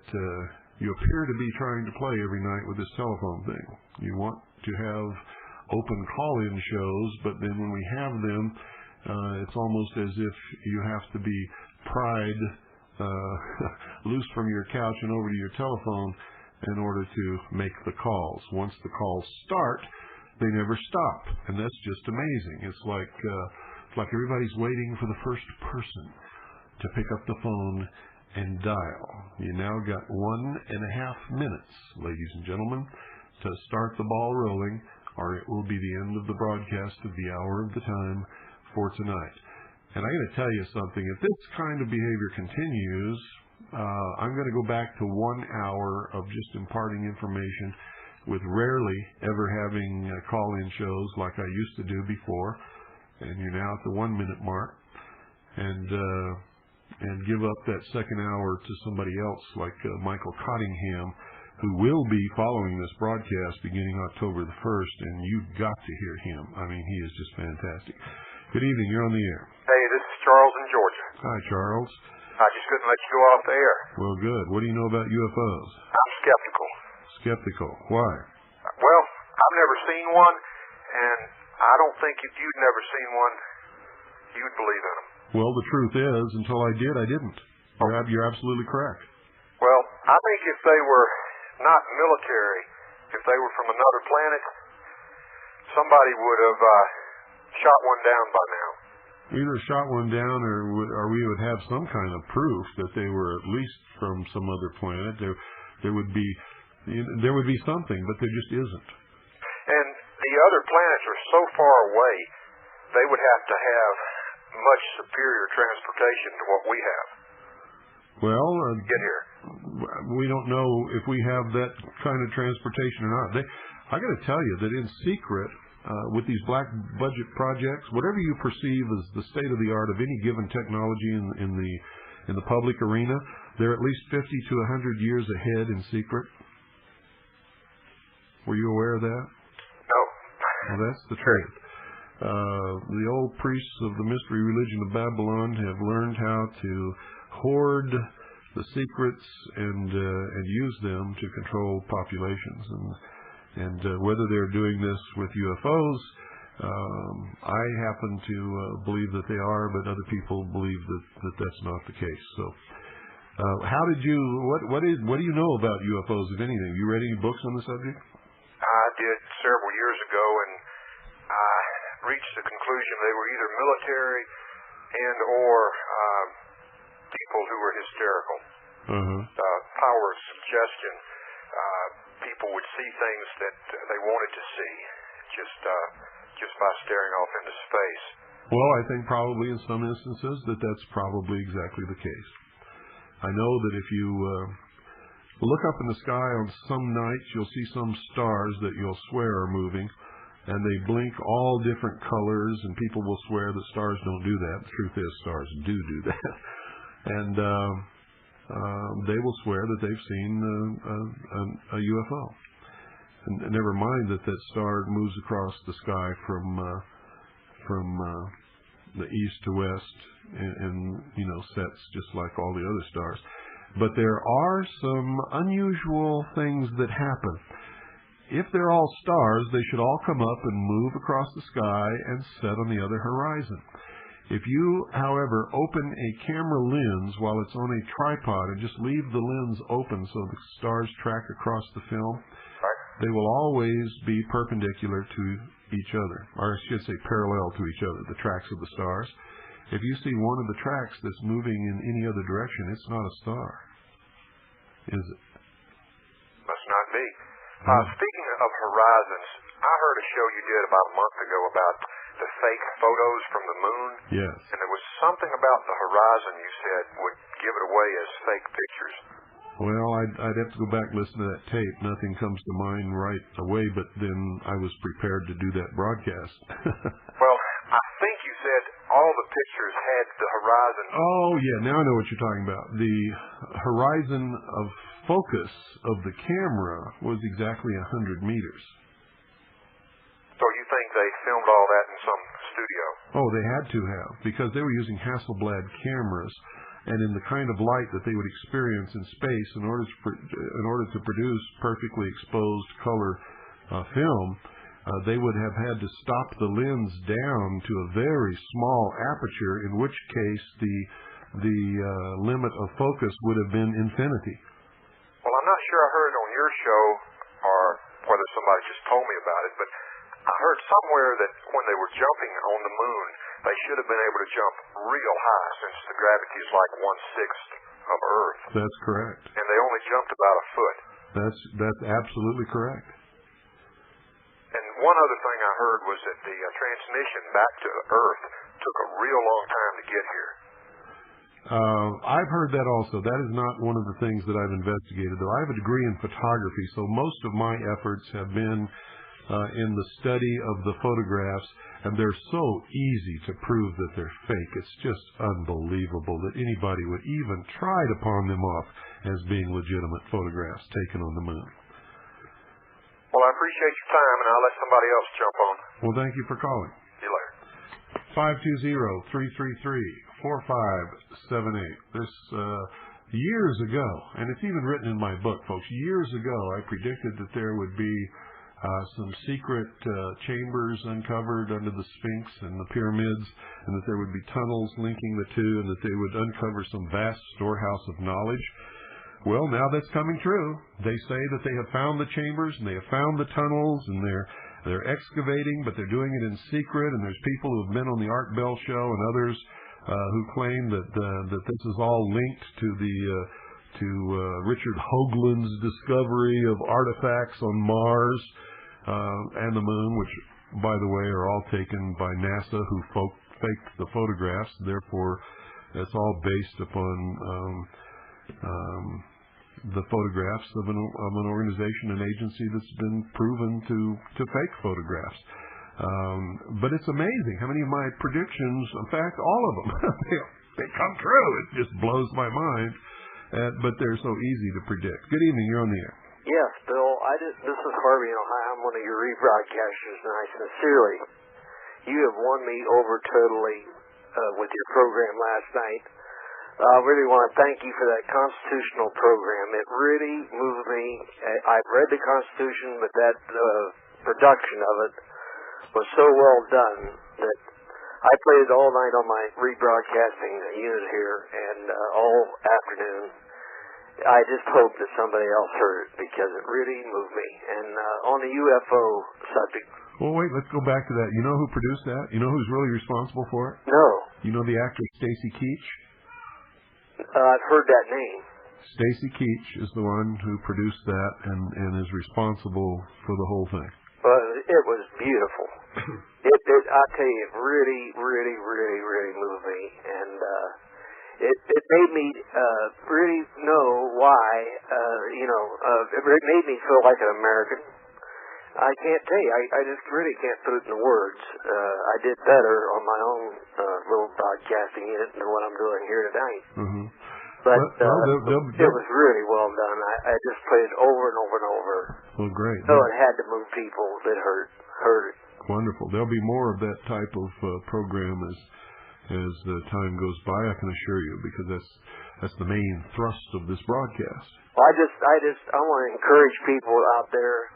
you appear to be trying to play every night with this telephone thing. You want to have open call-in shows, but then when we have them, it's almost as if you have to be pried loose from your couch and over to your telephone in order to make the calls. Once the calls start, they never stop, and that's just amazing. It's like everybody's waiting for the first person to pick up the phone and dial. You now got 1.5 minutes, ladies and gentlemen, to start the ball rolling, or it will be the end of the broadcast of the hour of the time for tonight. And I got to tell you something. If this kind of behavior continues, I'm going to go back to 1 hour of just imparting information with rarely ever having call-in shows like I used to do before. And you're now at the 1 minute mark. And give up that second hour to somebody else like Michael Cottingham, who will be following this broadcast beginning October the 1st, and you've got to hear him. I mean, he is just fantastic. Good evening. You're on the air. Hey, this is Charles in Georgia. Hi, Charles. I just couldn't let you go off the air. Well, good. What do you know about UFOs? I'm skeptical. Skeptical. Why? Well, I've never seen one, and I don't think if you'd never seen one, you'd believe in them. Well, the truth is, until I did, I didn't. You're absolutely correct. Well, I think if they were not military, if they were from another planet, somebody would have shot one down by now. Either shot one down, or we would have some kind of proof that they were at least from some other planet. There would be something, but there just isn't. And the other planets are so far away, they would have to have much superior transportation to what we have. Well, get here. We don't know if we have that kind of transportation or not. I got to tell you that in secret, with these black budget projects, whatever you perceive as the state of the art of any given technology in the public arena, they're at least 50 to 100 years ahead in secret. Were you aware of that? No. Well, that's the truth. The old priests of the mystery religion of Babylon have learned how to hoard the secrets and use them to control populations. And whether they're doing this with UFOs, I happen to believe that they are, but other people believe that that's not the case. So, what do you know about UFOs, if anything? You read any books on the subject? I did several years ago, and I reached the conclusion they were either military and or people who were hysterical. Power of suggestion. People would see things that they wanted to see just by staring off into space. Well, I think probably in some instances that's probably exactly the case. I know that if you look up in the sky on some nights, you'll see some stars that you'll swear are moving, and they blink all different colors, and people will swear that stars don't do that. The truth is, stars do that. And they will swear that they've seen a UFO. And never mind that star moves across the sky from the east to west and sets just like all the other stars. But there are some unusual things that happen. If they're all stars, they should all come up and move across the sky and set on the other horizon. If you, however, open a camera lens while it's on a tripod and just leave the lens open so the stars track across the film, they will always be perpendicular to each other, or I should say parallel to each other, the tracks of the stars. If you see one of the tracks that's moving in any other direction, it's not a star, is it? Must not be. Speaking of horizons, I heard a show you did about a month ago about the fake photos from the moon. Yes. And there was something about the horizon you said would give it away as fake pictures. Well, I'd have to go back and listen to that tape. Nothing comes to mind right away, but then I was prepared to do that broadcast. Well, I think you said all the pictures had the horizon. Oh, yeah. Now I know what you're talking about. The horizon of focus of the camera was exactly 100 meters. So you think they filmed all that in some studio? Oh, they had to have, because they were using Hasselblad cameras, and in the kind of light that they would experience in space, in order to produce perfectly exposed color film, they would have had to stop the lens down to a very small aperture, in which case the limit of focus would have been infinity. Well, I'm not sure I heard it on your show or whether somebody just told me about it, but I heard somewhere that when they were jumping on the moon, they should have been able to jump real high since the gravity is like 1/6 of Earth. That's correct. And they only jumped about a foot. That's absolutely correct. And one other thing I heard was that the transmission back to Earth took a real long time to get here. I've heard that also. That is not one of the things that I've investigated, though. I have a degree in photography, so most of my efforts have been in the study of the photographs, and they're so easy to prove that they're fake. It's just unbelievable that anybody would even try to pawn them off as being legitimate photographs taken on the moon. Well, I appreciate your time, and I'll let somebody else jump on. Well, thank you for calling. See you later. 520-333-4578. This, years ago, and it's even written in my book, folks, years ago I predicted that there would be some secret chambers uncovered under the Sphinx and the pyramids, and that there would be tunnels linking the two, and that they would uncover some vast storehouse of knowledge. Well, now that's coming true. They say that they have found the chambers and they have found the tunnels, and they're excavating, but they're doing it in secret. And there's people who have been on the Art Bell show and others who claim that this is all linked to Richard Hoagland's discovery of artifacts on Mars and the Moon, which, by the way, are all taken by NASA, who faked the photographs. Therefore, it's all based upon the photographs of an organization, an agency that's been proven to fake photographs. But it's amazing how many of my predictions, in fact, all of them, they come true. It just blows my mind. But they're so easy to predict. Good evening. You're on the air. Yes, Bill. This is Harvey in Ohio. I'm one of your rebroadcasters, and I sincerely, you have won me over totally with your program last night. I really want to thank you for that constitutional program. It really moved me. I've read the Constitution, but that production of it was so well done that I played it all night on my rebroadcasting unit here, and all afternoon. I just hope that somebody else heard it, because it really moved me. And on the UFO subject. Well, wait, let's go back to that. You know who produced that? You know who's really responsible for it? No. You know the actor Stacy Keach? I've heard that name. Stacy Keach is the one who produced that and is responsible for the whole thing. It was beautiful. I tell you, it really, really, really, really moved me, and it made me really know why. It made me feel like an American. I can't tell you. I just really can't put it in words. I did better on my own little broadcasting unit than what I'm doing here tonight. Mm-hmm. But it was really well done. I just played it over and over and over. Well, great. So it had to move people that heard it. Wonderful. There'll be more of that type of program as the time goes by, I can assure you, because that's the main thrust of this broadcast. Well, I want to encourage people out there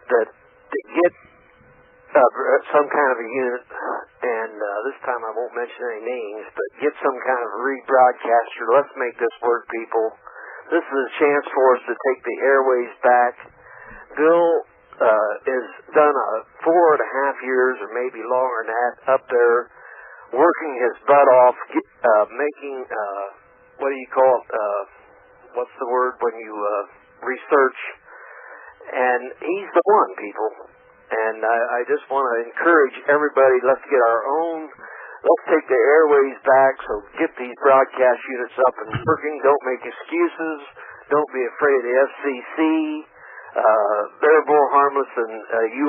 that get some kind of a unit, and this time I won't mention any names, but get some kind of rebroadcaster. Let's make this work, people. This is a chance for us to take the airways back. Bill has done 4.5 years, or maybe longer than that, up there, working his butt off, making, what do you call it, what's the word when you research, and he's the one, people. And I just want to encourage everybody, let's take the airways back, so get these broadcast units up and working. Don't make excuses. Don't be afraid of the FCC. They're more harmless than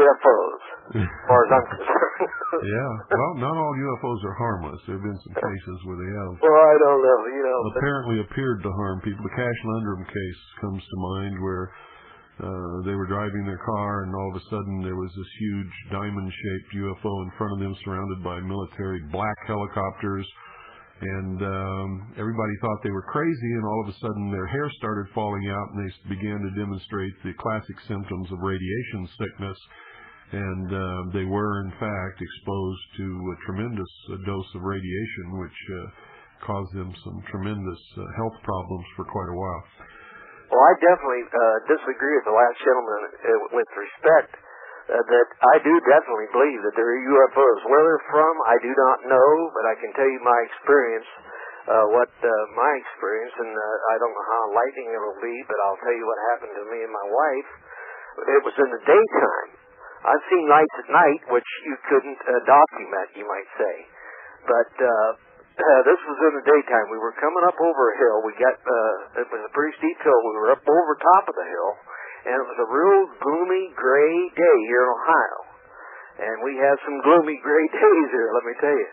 UFOs, as far as I'm concerned. Yeah, well, not all UFOs are harmless. There have been some cases where they have. Well, I don't know, apparently appeared to harm people. The Cash Lundgren case comes to mind, where they were driving their car, and all of a sudden there was this huge diamond-shaped UFO in front of them, surrounded by military black helicopters. And everybody thought they were crazy, and all of a sudden their hair started falling out, and they began to demonstrate the classic symptoms of radiation sickness. And they were, in fact, exposed to a tremendous dose of radiation, which caused them some tremendous health problems for quite a while. Well, I definitely disagree with the last gentleman with respect. that I do definitely believe that there are UFOs. Where they're from, I do not know, but I can tell you my experience, my experience, and I don't know how enlightening it will be, but I'll tell you what happened to me and my wife. It was in the daytime. I've seen lights at night, which you couldn't document, you might say. But this was in the daytime. We were coming up over a hill. It was a pretty steep hill. We were up over top of the hill, and it was a real gloomy, gray day here in Ohio. And we have some gloomy, gray days here, let me tell you.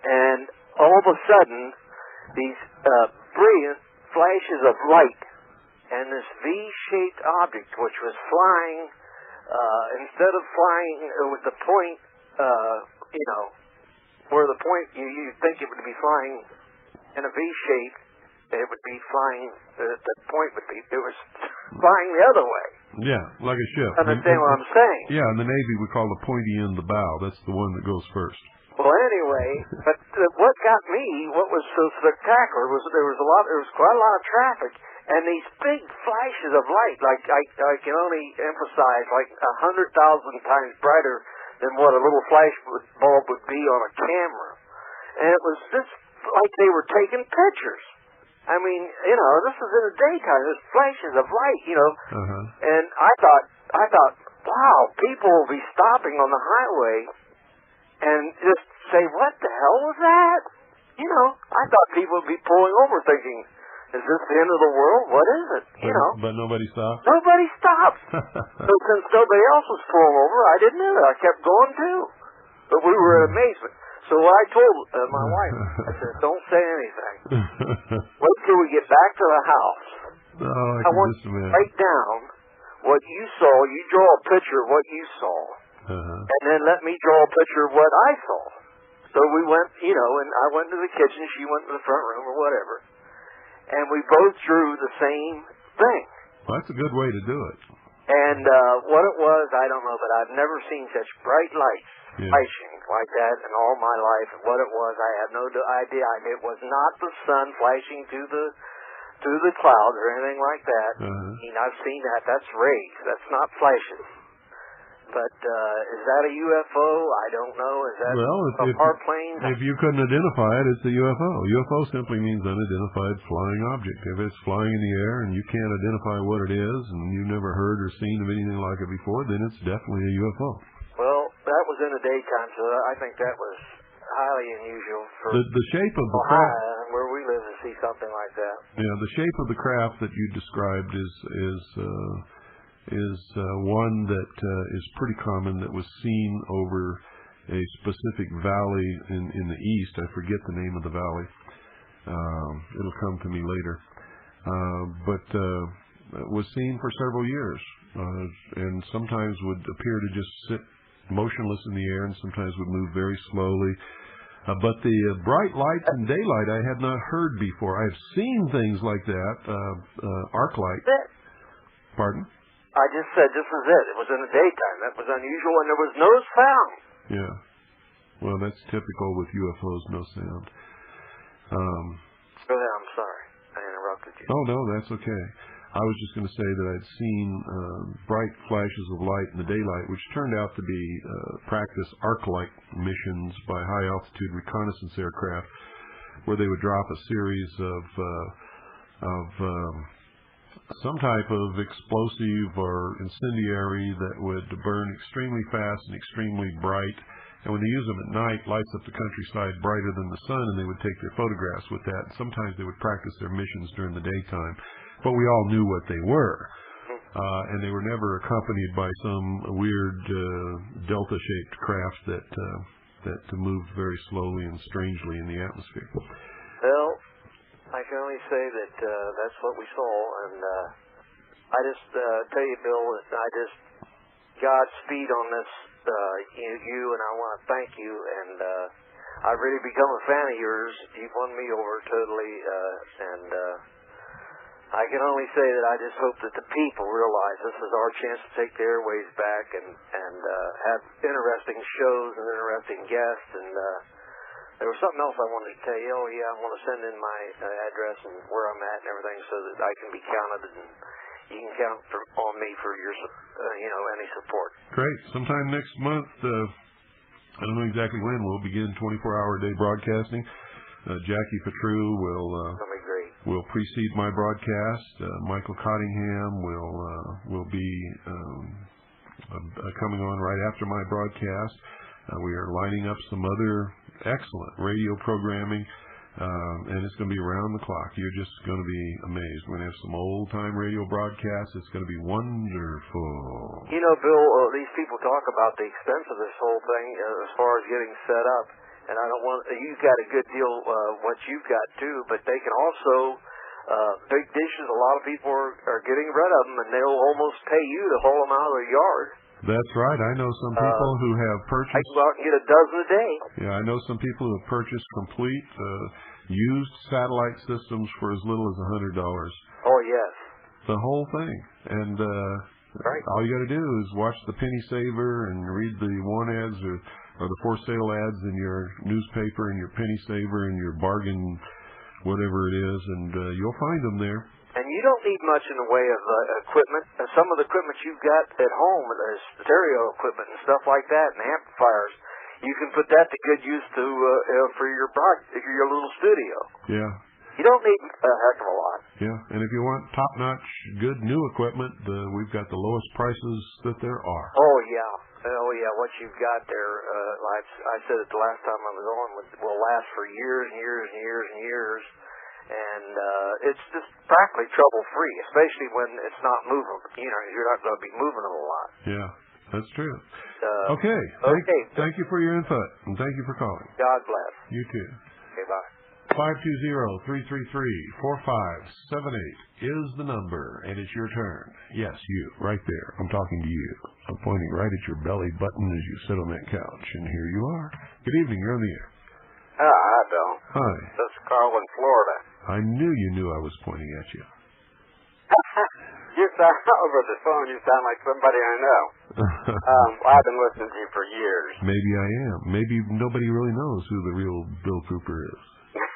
And all of a sudden, these brilliant flashes of light and this V-shaped object, which was flying, instead of flying with the point, where the point, you think it would be flying in a V shape, it would be flying, the point would be, it was flying the other way. Yeah, like a ship. Understand what I'm saying? Yeah, in the Navy we call the pointy end the bow. That's the one that goes first. Well, anyway, but what got me, what was so spectacular was there was quite a lot of traffic, and these big flashes of light, like I can only emphasize, like 100,000 times brighter than what a little flash bulb would be on a camera. And it was just like they were taking pictures. I mean, this was in the daytime. There's flashes of light, And I thought, wow, people will be stopping on the highway and just say, what the hell was that? I thought people would be pulling over thinking, is this the end of the world? What is it? But nobody stopped? Nobody stopped. So since nobody else was pulling over, I didn't know that. I kept going too. But we were in amazement. So I told my wife, I said, don't say anything. Wait till we get back to the house. Oh, I want you to write down what you saw. You draw a picture of what you saw. And then let me draw a picture of what I saw. So we went, and I went to the kitchen. She went to the front room or whatever. And we both drew the same thing. Well, that's a good way to do it. And what it was, I don't know, but I've never seen such bright lights flashing like that in all my life. And what it was, I had no idea. It was not the sun flashing through the clouds or anything like that. I mean, I've seen that. That's rays. That's not flashes. But is that a UFO? I don't know. Is that a part plane? If you couldn't identify it, it's a UFO. UFO simply means unidentified flying object. If it's flying in the air and you can't identify what it is and you've never heard or seen of anything like it before, then it's definitely a UFO. Well, that was in the daytime, so I think that was highly unusual for the shape of the Ohio, where we live, to see something like that. Yeah, the shape of the craft that you described is one that is pretty common, that was seen over a specific valley in the east. I forget the name of the valley. It'll come to me later. But it was seen for several years, and sometimes would appear to just sit motionless in the air, and sometimes would move very slowly. But the bright lights and daylight I had not heard before. I've seen things like that, arc light. Pardon? I just said this was it. It was in the daytime. That was unusual, and there was no sound. Yeah. Well, that's typical with UFOs, no sound. Go ahead. I'm sorry. I interrupted you. Oh, no, that's okay. I was just going to say that I'd seen bright flashes of light in the daylight, which turned out to be practice arc-light missions by high-altitude reconnaissance aircraft, where they would drop a series of some type of explosive or incendiary that would burn extremely fast and extremely bright. And when they use them at night, lights up the countryside brighter than the sun, and they would take their photographs with that. And sometimes they would practice their missions during the daytime. But we all knew what they were. And they were never accompanied by some weird delta-shaped craft that moved very slowly and strangely in the atmosphere. Well, I can only say that that's what we saw, and I just tell you, Bill, that Godspeed on this, you, and I want to thank you, and I've really become a fan of yours. You've won me over totally, and I can only say that I just hope that the people realize this is our chance to take the airways back and have interesting shows and interesting guests, and there was something else I wanted to tell you. Oh, yeah, I want to send in my address and where I'm at and everything so that I can be counted. And you can count on me for your, any support. Great. Sometime next month, I don't know exactly when, we'll begin 24-hour-a-day broadcasting. Jackie Petru will precede my broadcast. Michael Cottingham will be coming on right after my broadcast. We are lining up some other excellent radio programming, and it's going to be around the clock. You're just going to be amazed. We're going to have some old-time radio broadcasts. It's going to be wonderful. You know, Bill, these people talk about the expense of this whole thing as far as getting set up. And I don't want, you've got a good deal, what you've got too, but they can also, big dishes, a lot of people are getting rid of them, and they'll almost pay you to haul them out of their yard. That's right. I know some people who have purchased. I go out and get a dozen a day. Yeah, I know some people who have purchased complete used satellite systems for as little as $100. Oh, yes. The whole thing. And right. All you got to do is watch the penny saver and read the want ads or the for sale ads in your newspaper and your penny saver and your bargain, whatever it is, and you'll find them there. And you don't need much in the way of equipment. Some of the equipment you've got at home, there's stereo equipment and stuff like that, and amplifiers. You can put that to good use for your little studio. Yeah. You don't need a heck of a lot. Yeah, and if you want top-notch, good new equipment, we've got the lowest prices that there are. Oh yeah. What you've got there, I said it the last time I was on, will last for years and years and years and years. And it's just practically trouble-free, especially when it's not moving. You're not going to be moving them a lot. Yeah, that's true. Okay. Thank you for your input, and thank you for calling. God bless. You too. Okay, bye. 520-333-4578 is the number, and it's your turn. Yes, you, right there. I'm talking to you. I'm pointing right at your belly button as you sit on that couch, and here you are. Good evening. You're on the air. Hi, Bill. Hi. This is Carl in Florida. I knew you knew I was pointing at you. You sound over the phone. You sound like somebody I know. I've been listening to you for years. Maybe I am. Maybe nobody really knows who the real Bill Cooper is.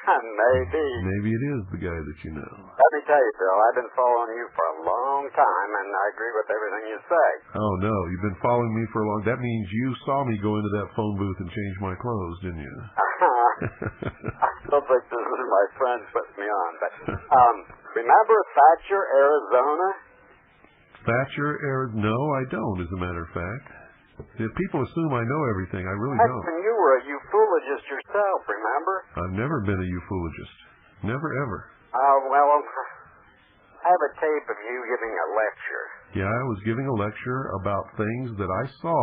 Maybe. Maybe it is the guy that you know. Let me tell you, Bill, I've been following you for a long time, and I agree with everything you say. Oh, no. You've been following me for a long time. That means you saw me go into that phone booth and change my clothes, didn't you? I still think this is my friend puts me on. But remember Thatcher, Arizona? Thatcher, Arizona? No, I don't, as a matter of fact. If people assume I know everything, I really don't. And you were a ufologist yourself, remember? I've never been a ufologist. Never, ever. Well, I have a tape of you giving a lecture. Yeah, I was giving a lecture about things that I saw,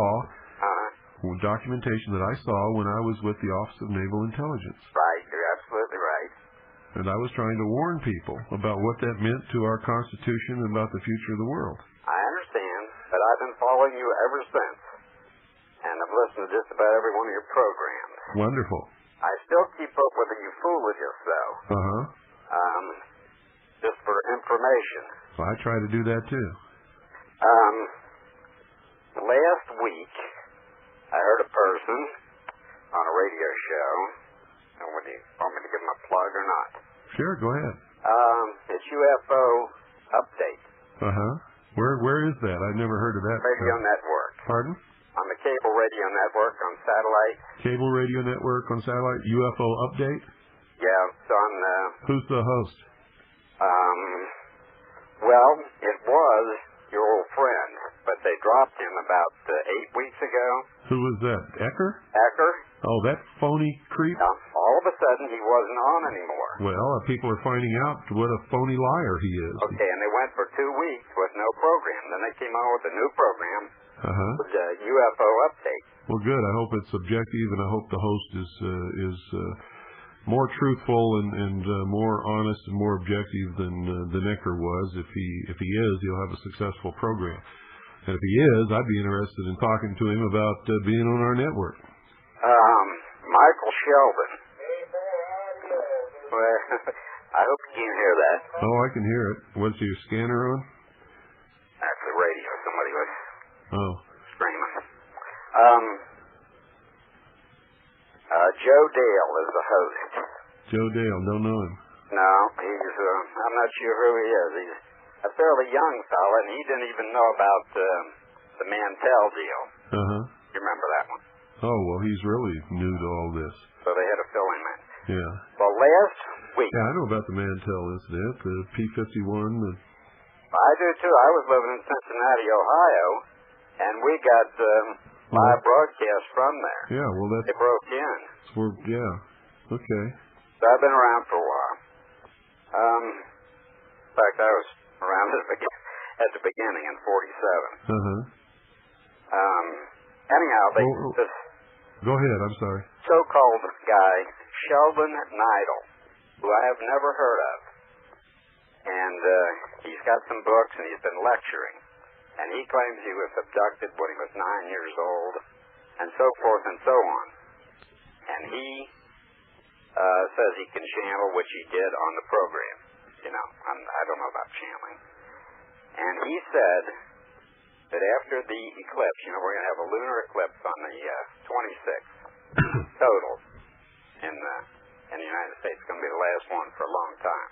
documentation that I saw when I was with the Office of Naval Intelligence. Right, you're absolutely right. And I was trying to warn people about what that meant to our Constitution and about the future of the world. I understand, but I've been following you ever since. And I've listened to just about every one of your programs. Wonderful. I still keep up with the ufologist, though. Just for information. Well, I try to do that, too. Last week, I heard a person on a radio show. Do you want me to give him a plug or not? Sure, go ahead. It's UFO Update. Where is that? I've never heard of that. Radio Network. Pardon? On the cable radio network on satellite. Cable radio network on satellite. UFO Update? Yeah, it's on Who's the host? Well, it was your old friend, but they dropped him about 8 weeks ago. Who was that? Ecker? Ecker. Oh, that phony creep? All of a sudden, he wasn't on anymore. Well, people are finding out what a phony liar he is. Okay, and they went for 2 weeks with no program. Then they came on with a new program. With the UFO Update. Well, good. I hope it's objective, and I hope the host is more truthful and more honest and more objective than Ecker was. If he is, he'll have a successful program. And if he is, I'd be interested in talking to him about being on our network. Michael Sheldon. Well, I hope you can hear that. Oh, I can hear it. What's your scanner on? That's the radio. Somebody was screaming. Joe Dale is the host. Joe Dale, don't know him. No, he's, I'm not sure who he is. He's a fairly young fella, and he didn't even know about the Mantell deal. Uh-huh. You remember that one? Oh, well, he's really new to all this. So they had to fill him in. Yeah. Well, last week... Yeah, I know about the Mantell incident, the P-51. I do, too. I was living in Cincinnati, Ohio, and we got live broadcasts from there. Yeah, well, that's... They broke in. Yeah, okay. So I've been around for a while. In fact, I was around at the beginning in 47. Uh-huh. Anyhow, this go ahead, I'm sorry. so-called guy, Sheldon Neidl, who I have never heard of, and he's got some books and he's been lecturing, and he claims he was abducted when he was 9 years old, and so forth and so on. And he says he can channel, which he did on the program. You know, I don't know about channeling. And he said that after the eclipse, you know, we're going to have a lunar eclipse on the 26th total in the United States. It's going to be the last one for a long time.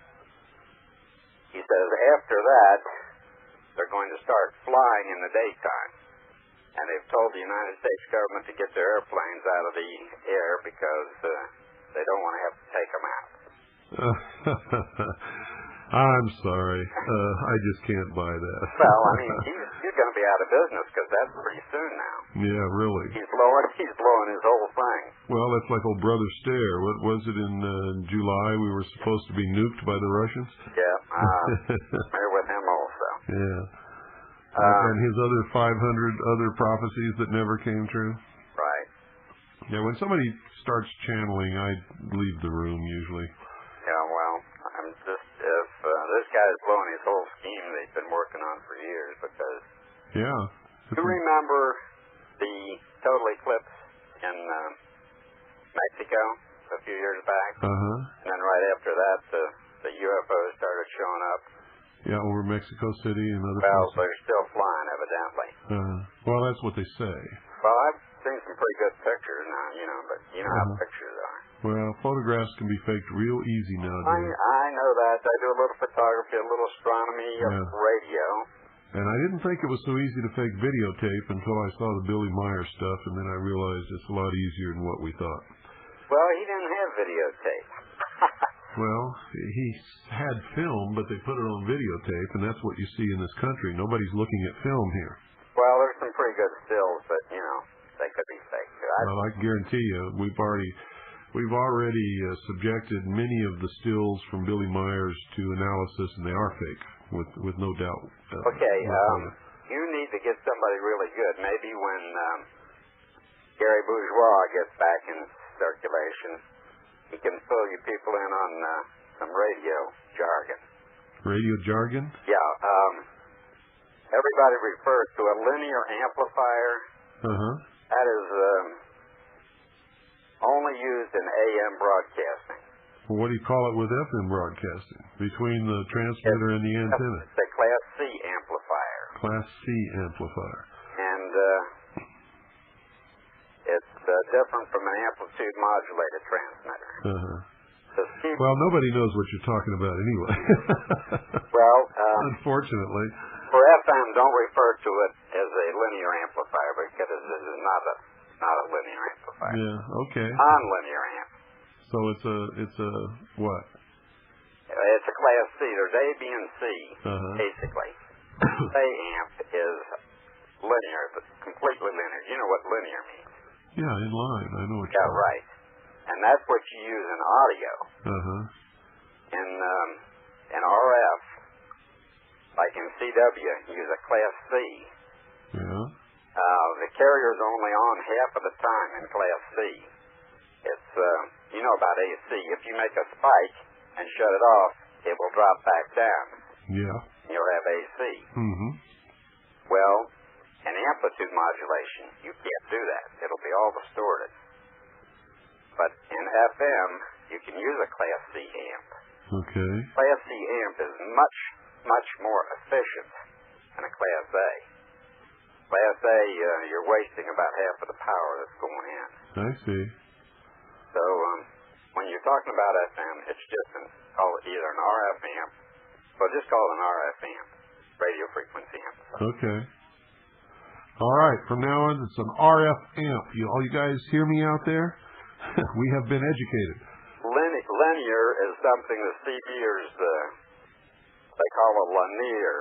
He says after that, they're going to start flying in the daytime. And they've told the United States government to get their airplanes out of the air because they don't want to have to take them out. I'm sorry. I just can't buy that. Well, I mean, he's going to be out of business because that's pretty soon now. Yeah, really. He's blowing his whole thing. Well, that's like old Brother Stare. What was it in July? We were supposed to be nuked by the Russians? Yeah, we're with him also. Yeah. And his other 500 other prophecies that never came true? Right. Yeah, when somebody starts channeling, I leave the room usually. Yeah, well, I'm just, if this guy's blowing his whole scheme that he's been working on for years, because... Yeah. You remember the total eclipse in Mexico a few years back? Uh-huh. And then right after that, the UFOs started showing up. Yeah, over Mexico City and other places. Well, places. they're still flying, evidently. Well, that's what they say. Well, I've seen some pretty good pictures now, you know, but you know how pictures are. Well, photographs can be faked real easy nowadays. I know that. I do a little photography, a little astronomy, radio. And I didn't think it was so easy to fake videotape until I saw the Billy Meyer stuff, and then I realized it's a lot easier than what we thought. Well, he didn't have videotape. Well, he had film, but they put it on videotape, and that's what you see in this country. Nobody's looking at film here. Well, there's some pretty good stills, but, you know, they could be fake. Well, I can guarantee you, we've already subjected many of the stills from Billy Myers to analysis, and they are fake, with no doubt. Okay, you need to get somebody really good. Maybe when Gary Bourgeois gets back in circulation, he can fill you people in on some radio jargon. Radio jargon? Yeah. Everybody refers to a linear amplifier. Uh-huh. That is only used in AM broadcasting. Well, what do you call it with FM broadcasting? Between the transmitter and the antenna? It's a Class C amplifier. Class C amplifier. And it's different from an amplitude modulated transmitter. Uh-huh. Well, nobody knows what you're talking about anyway. Well, unfortunately. For FM, don't refer to it as a linear amplifier because this is not a linear amplifier. Yeah, okay. Non-linear amp. So it's a what? It's a Class C. There's A, B, and C, basically. A amp is linear, but completely linear. You know what linear means. Yeah, in line. I know what you're right. And that's what you use in audio. Uh-huh. In RF, like in CW, you use a Class C. Yeah. The carrier's only on half of the time in Class C. It's, you know about AC. If you make a spike and shut it off, it will drop back down. Yeah. You'll have AC. Mm-hmm. Well, in amplitude modulation, you can't do that. It'll be all distorted. But in FM, you can use a Class C amp. Okay. Class C amp is much, much more efficient than a Class A. Class A, you're wasting about half of the power that's going in. I see. So when you're talking about FM, it's just call it either an RF amp, well, just call it an RF amp. radio frequency amplifier. Okay. All right. From now on, it's an RF amp. All you guys hear me out there? We have been educated. Linear is something the CBers, they call a linear.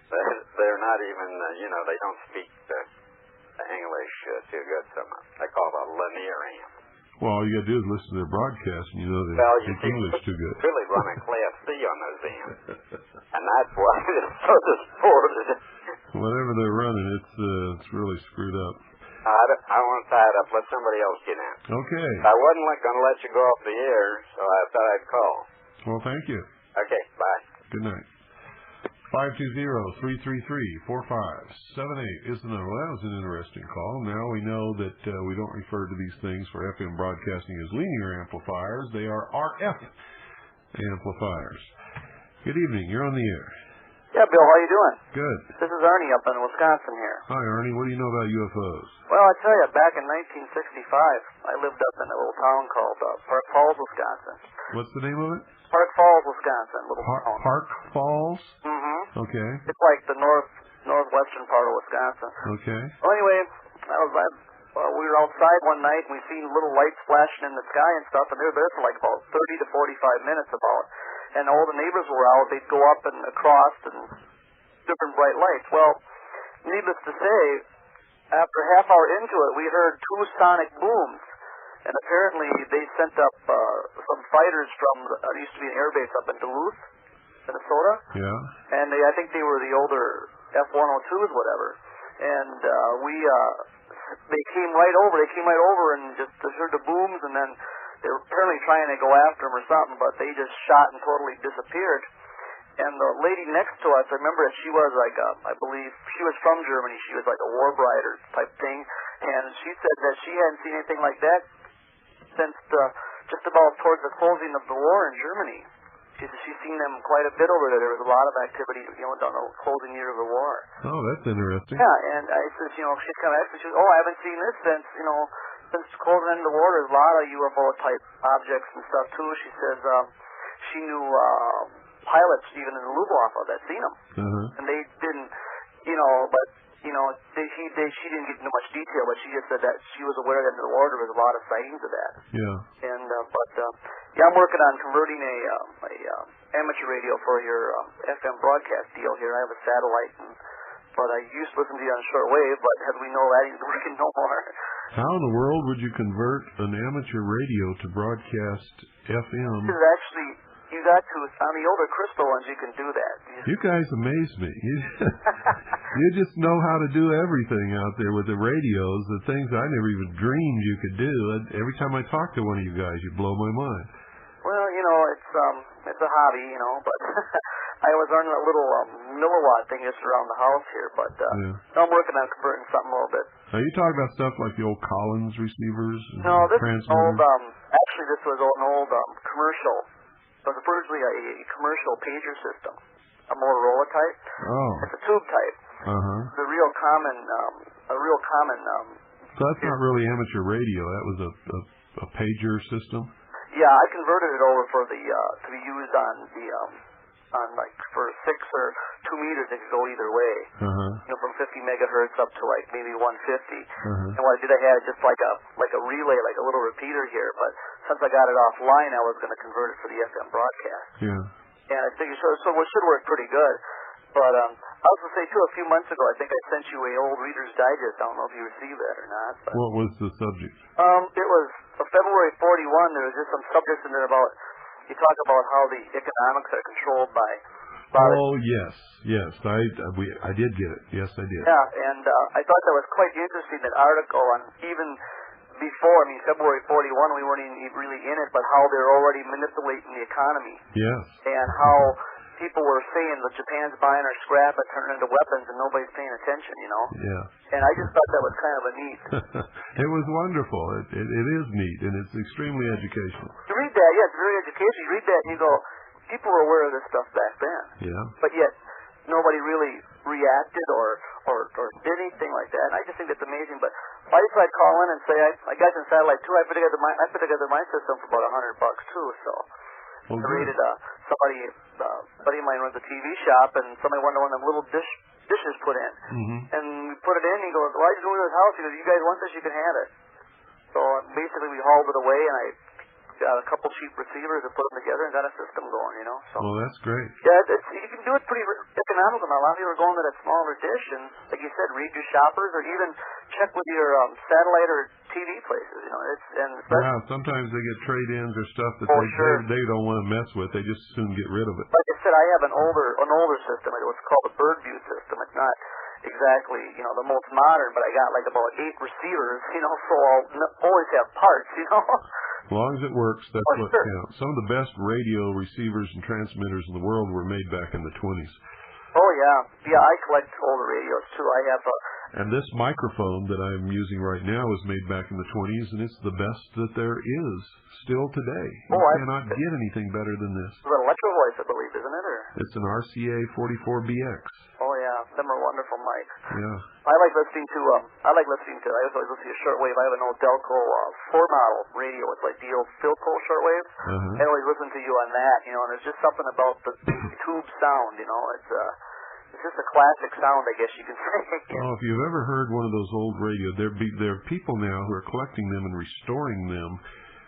They're not even, they don't speak the English too good, so they call it a linear amp. Well, all you got to do is listen to their broadcast, and you know they speak English too good. Really running Class C on those amps. And that's why it's so distorted. Whatever they're running, it's really screwed up. I want to tie it up. Let somebody else get in. Okay. I wasn't going to let you go off the air, so I thought I'd call. Well, thank you. Okay, bye. Good night. 520-333-4578 is the number. Well, that was an interesting call. Now we know that we don't refer to these things for FM broadcasting as linear amplifiers. They are RF amplifiers. Good evening. You're on the air. Yeah, Bill, how you doing? Good. This is Ernie up in Wisconsin here. Hi, Ernie. What do you know about UFOs? Well, I tell you, back in 1965, I lived up in a little town called Park Falls, Wisconsin. What's the name of it? Park Falls, Wisconsin, little town. Park Falls? Mm-hmm. Okay. It's like the northwestern part of Wisconsin. Okay. Well, anyway, we were outside one night and we seen little lights flashing in the sky and stuff, and they were there for like about 30 to 45 minutes about. And all the neighbors were out. They'd go up and across and different bright lights. Well, needless to say, after a half hour into it, we heard two sonic booms. And apparently they sent up some fighters from, there used to be an air base up in Duluth, Minnesota. Yeah. And I think they were the older F-102s, whatever. And they came right over. They came right over and just heard the booms, and then they were apparently trying to go after them or something, but they just shot and totally disappeared. And the lady next to us, I remember that she was like, I believe, she was from Germany. She was like a war bride or type thing. And she said that she hadn't seen anything like that since just about towards the closing of the war in Germany. She said she's seen them quite a bit over there. There was a lot of activity, down the closing year of the war. Oh, that's interesting. Yeah, and I said, she's kind of asking, she goes, I haven't seen this since the closing end of the war. There's a lot of UFO-type objects and stuff, too. She says she knew pilots, even in the Luftwaffe, that seen them. Uh-huh. And they didn't, but, she didn't get into much detail, but she just said that she was aware that in the war there was a lot of sightings of that. Yeah. And, I'm working on converting a amateur radio for your FM broadcast deal here. I have a satellite, but I used to listen to you on shortwave, but as we know, that ain't working no more. How in the world would you convert an amateur radio to broadcast FM? This is actually, you got to, on the older crystal ones, you can do that. You guys amaze me. You just know how to do everything out there with the radios, the things I never even dreamed you could do. And every time I talk to one of you guys, you blow my mind. Well, it's a hobby, but I was learning a little milliwatt thing just around the house here, but I'm working on converting something a little bit. Now, you talk about stuff like the old Collins receivers and No, this is transmitters? actually this was an old commercial. It was originally a commercial pager system, a Motorola type. Oh. It's a tube type. Uh-huh. It's a real common. So that's not really amateur radio. That was a pager system? Yeah, I converted it over for the to be used on for 6 or 2 meters. It could go either way. Uh-huh. From 50 megahertz up to like maybe 150. Uh-huh. And what I did, I had just like a relay, like a little repeater here. But since I got it offline, I was going to convert it for the FM broadcast. Yeah. And I think it should work pretty good. But I was going to say too, a few months ago, I think I sent you a old Reader's Digest. I don't know if you received that or not. But, what was the subject? It was February 41. There was just some subjects in there about. You talk about how the economics are controlled by. Oh yes, I did get it. Yes, I did. Yeah, and I thought that was quite interesting. That article on even before, February 41, we weren't even really in it, but how they're already manipulating the economy. Yes. And how people were saying that Japan's buying our scrap and turning into weapons, and nobody's paying attention. Yeah. And I just thought that was kind of a neat. It was wonderful. It is neat, and it's extremely educational. You read that, yeah, it's very educational. You read that, and you go, people were aware of this stuff back then. Yeah. But yet, nobody really reacted or did anything like that. And I just think that's amazing. But I just I'd call in and say, I got some satellite too. I put together my system for about $100 too. So I rated somebody buddy of mine runs a TV shop, and somebody wanted one of them little dishes put in. And we put it in, he goes, "Why did you go to this house?" He goes, "You guys want this, you can have it." So basically we hauled it away, and I got a couple cheap receivers and put them together and got a system going, So. Well, that's great. Yeah, you can do it pretty economical now. A lot of people are going to that smaller dish, and like you said, read your shoppers, or even check with your satellite or TV places, Sometimes they get trade-ins or stuff that they don't want to mess with. They just soon get rid of it. Like I said, I have an older system. It was called a bird view system. It's not exactly, the most modern, but I got like about 8 receivers, so I'll always have parts, As long as it works, that's what counts. Some of the best radio receivers and transmitters in the world were made back in the 20s. Oh, yeah. Yeah, I collect older radios, too. I have And this microphone that I'm using right now was made back in the 20s, and it's the best that there is still today. You cannot get anything better than this. It's an electro voice, I believe, isn't it? It's an RCA 44BX. Oh, yeah. Them are wonderful mics. Yeah. I like listening to, I always always listen to shortwave. I have an old Delco 4 model radio. It's like the old Philco shortwave. I always listen to you on that, and there's just something about the tube sound, it's just a classic sound, I guess you can say. Oh, if you've ever heard one of those old radios, there are people now who are collecting them and restoring them.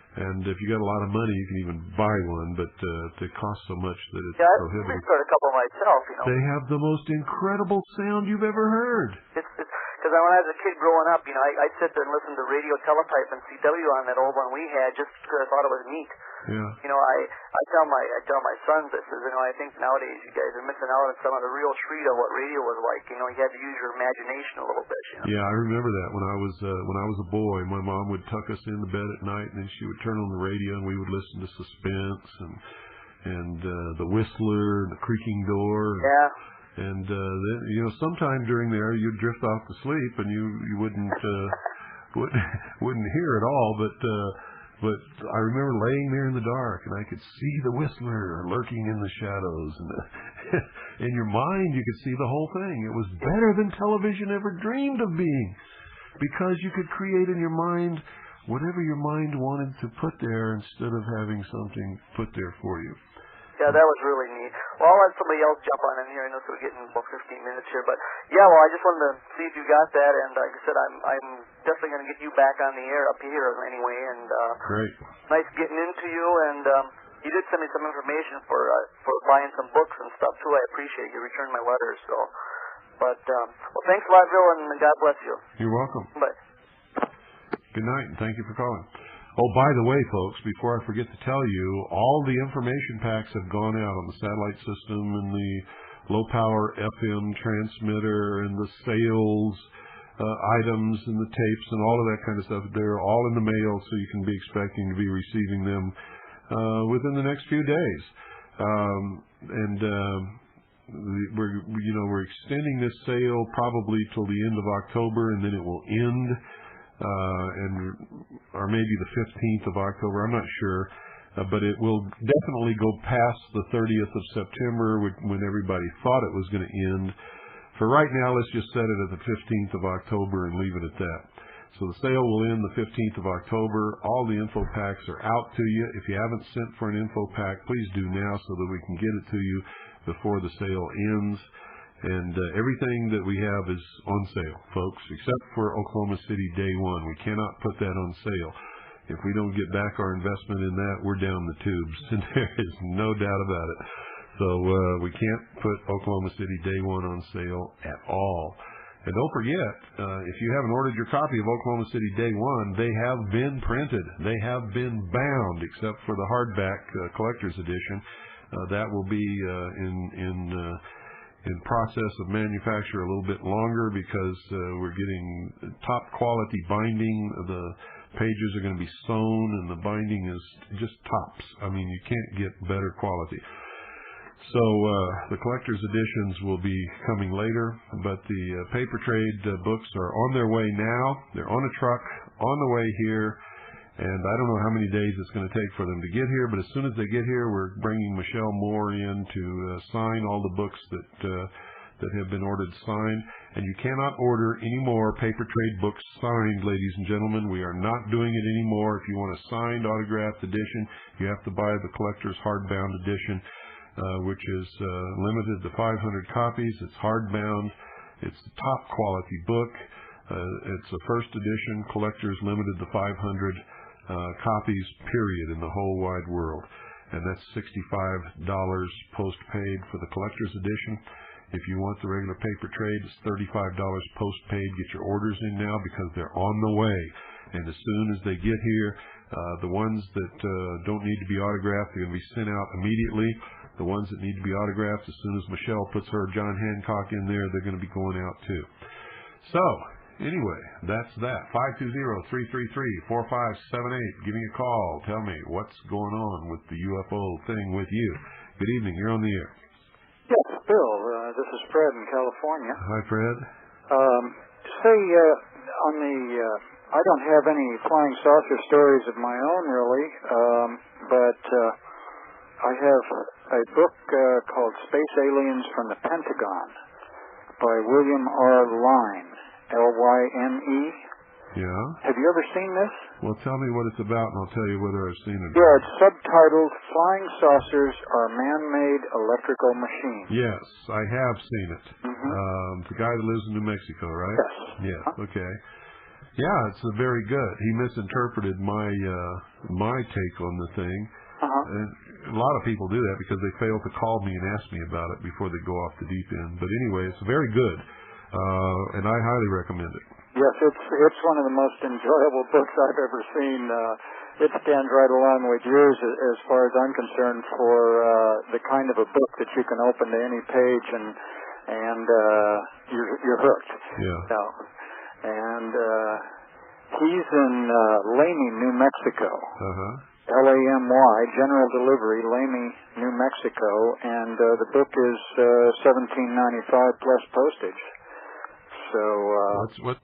And if you got a lot of money, you can even buy one, but it costs so much that it's prohibitive. I restored a couple myself, They have the most incredible sound you've ever heard. Because when I was a kid growing up, I'd sit there and listen to radio teletype and CW on that old one we had just because I thought it was neat. Yeah. I tell my sons, I says, I think nowadays you guys are missing out on some of the real treat of what radio was like. You had to use your imagination a little bit. Yeah, I remember that when I was a boy. My mom would tuck us in the bed at night, and then she would turn on the radio, and we would listen to Suspense and the Whistler and the Creaking Door. And then, sometime during there you'd drift off to sleep, and you wouldn't hear it all, but I remember laying there in the dark, and I could see the Whistler lurking in the shadows, and in your mind you could see the whole thing. It was better than television ever dreamed of being, because you could create in your mind whatever your mind wanted to put there instead of having something put there for you. Yeah, that was really neat. Well, I'll let somebody else jump on in here. I know we're getting about 15 minutes here, but I just wanted to see if you got that, and like I said, I'm definitely going to get you back on the air up here anyway, and great. Nice getting into you, and you did send me some information for buying some books and stuff too. I appreciate it. You returned my letters, so. But thanks a lot, Bill, and God bless you. You're welcome. Bye. Good night, and thank you for calling. Oh, by the way, folks, before I forget to tell you, all the information packs have gone out on the satellite system and the low-power FM transmitter and the sales items and the tapes and all of that kind of stuff. They're all in the mail, so you can be expecting to be receiving them within the next few days. We're extending this sale probably till the end of October, and then it will end. Or maybe the 15th of October, I'm not sure, but it will definitely go past the 30th of September when everybody thought it was going to end. For right now, let's just set it at the 15th of October and leave it at that. So the sale will end the 15th of October. All the info packs are out to you. If you haven't sent for an info pack, please do now so that we can get it to you before the sale ends. And everything that we have is on sale, folks, except for Oklahoma City Day 1. We cannot put that on sale. If we don't get back our investment in that, we're down the tubes, and there is no doubt about it. So we can't put Oklahoma City Day 1 on sale at all. And don't forget, if you haven't ordered your copy of Oklahoma City Day 1, they have been printed. They have been bound, except for the hardback collector's edition. That will be in process of manufacture a little bit longer because we're getting top quality binding. The pages are going to be sewn, and the binding is just tops. I mean, you can't get better quality. So the collector's editions will be coming later, but the paper trade books are on their way now. They're on a truck on the way here, and I don't know how many days it's going to take for them to get here, but as soon as they get here, we're bringing Michelle Moore in to sign all the books that have been ordered signed. And you cannot order any more paper trade books signed, ladies and gentlemen. We are not doing it anymore. If you want a signed autographed edition, you have to buy the collector's hardbound edition. which is limited to 500 copies. It's hardbound. It's a top-quality book. It's a first edition, collector's limited to 500 copies, period, in the whole wide world. And that's $65 post-paid for the collector's edition. If you want the regular paper trade, it's $35 post-paid. Get your orders in now because they're on the way. And as soon as they get here, the ones that don't need to be autographed are going to be sent out immediately. The ones that need to be autographed, as soon as Michelle puts her John Hancock in there, they're going to be going out too. So, anyway, that's that. 520-333-4578. Give me a call. Tell me what's going on with the UFO thing with you. Good evening. You're on the air. Yes, Bill. This is Fred in California. Hi, Fred. I don't have any flying saucer stories of my own, really, but I have a book called Space Aliens from the Pentagon by William R. Lyne, L-Y-N-E. Yeah. Have you ever seen this? Well, tell me what it's about, and I'll tell you whether I've seen it. Yeah, it's subtitled Flying Saucers Are Man-Made Electrical Machines. Yes, I have seen it. Mm-hmm. The guy that lives in New Mexico, right? Yes. Yes, okay. Yeah, it's very good. He misinterpreted my take on the thing. And a lot of people do that because they fail to call me and ask me about it before they go off the deep end. But anyway, it's very good, and I highly recommend it. Yes, it's one of the most enjoyable books I've ever seen. It stands right along with yours as far as I'm concerned for the kind of a book that you can open to any page and you're hooked. Yeah. So, and he's in Lamy, New Mexico. L-A-M-Y, General Delivery, Lamy, New Mexico, and the book is $17.95 plus postage. So what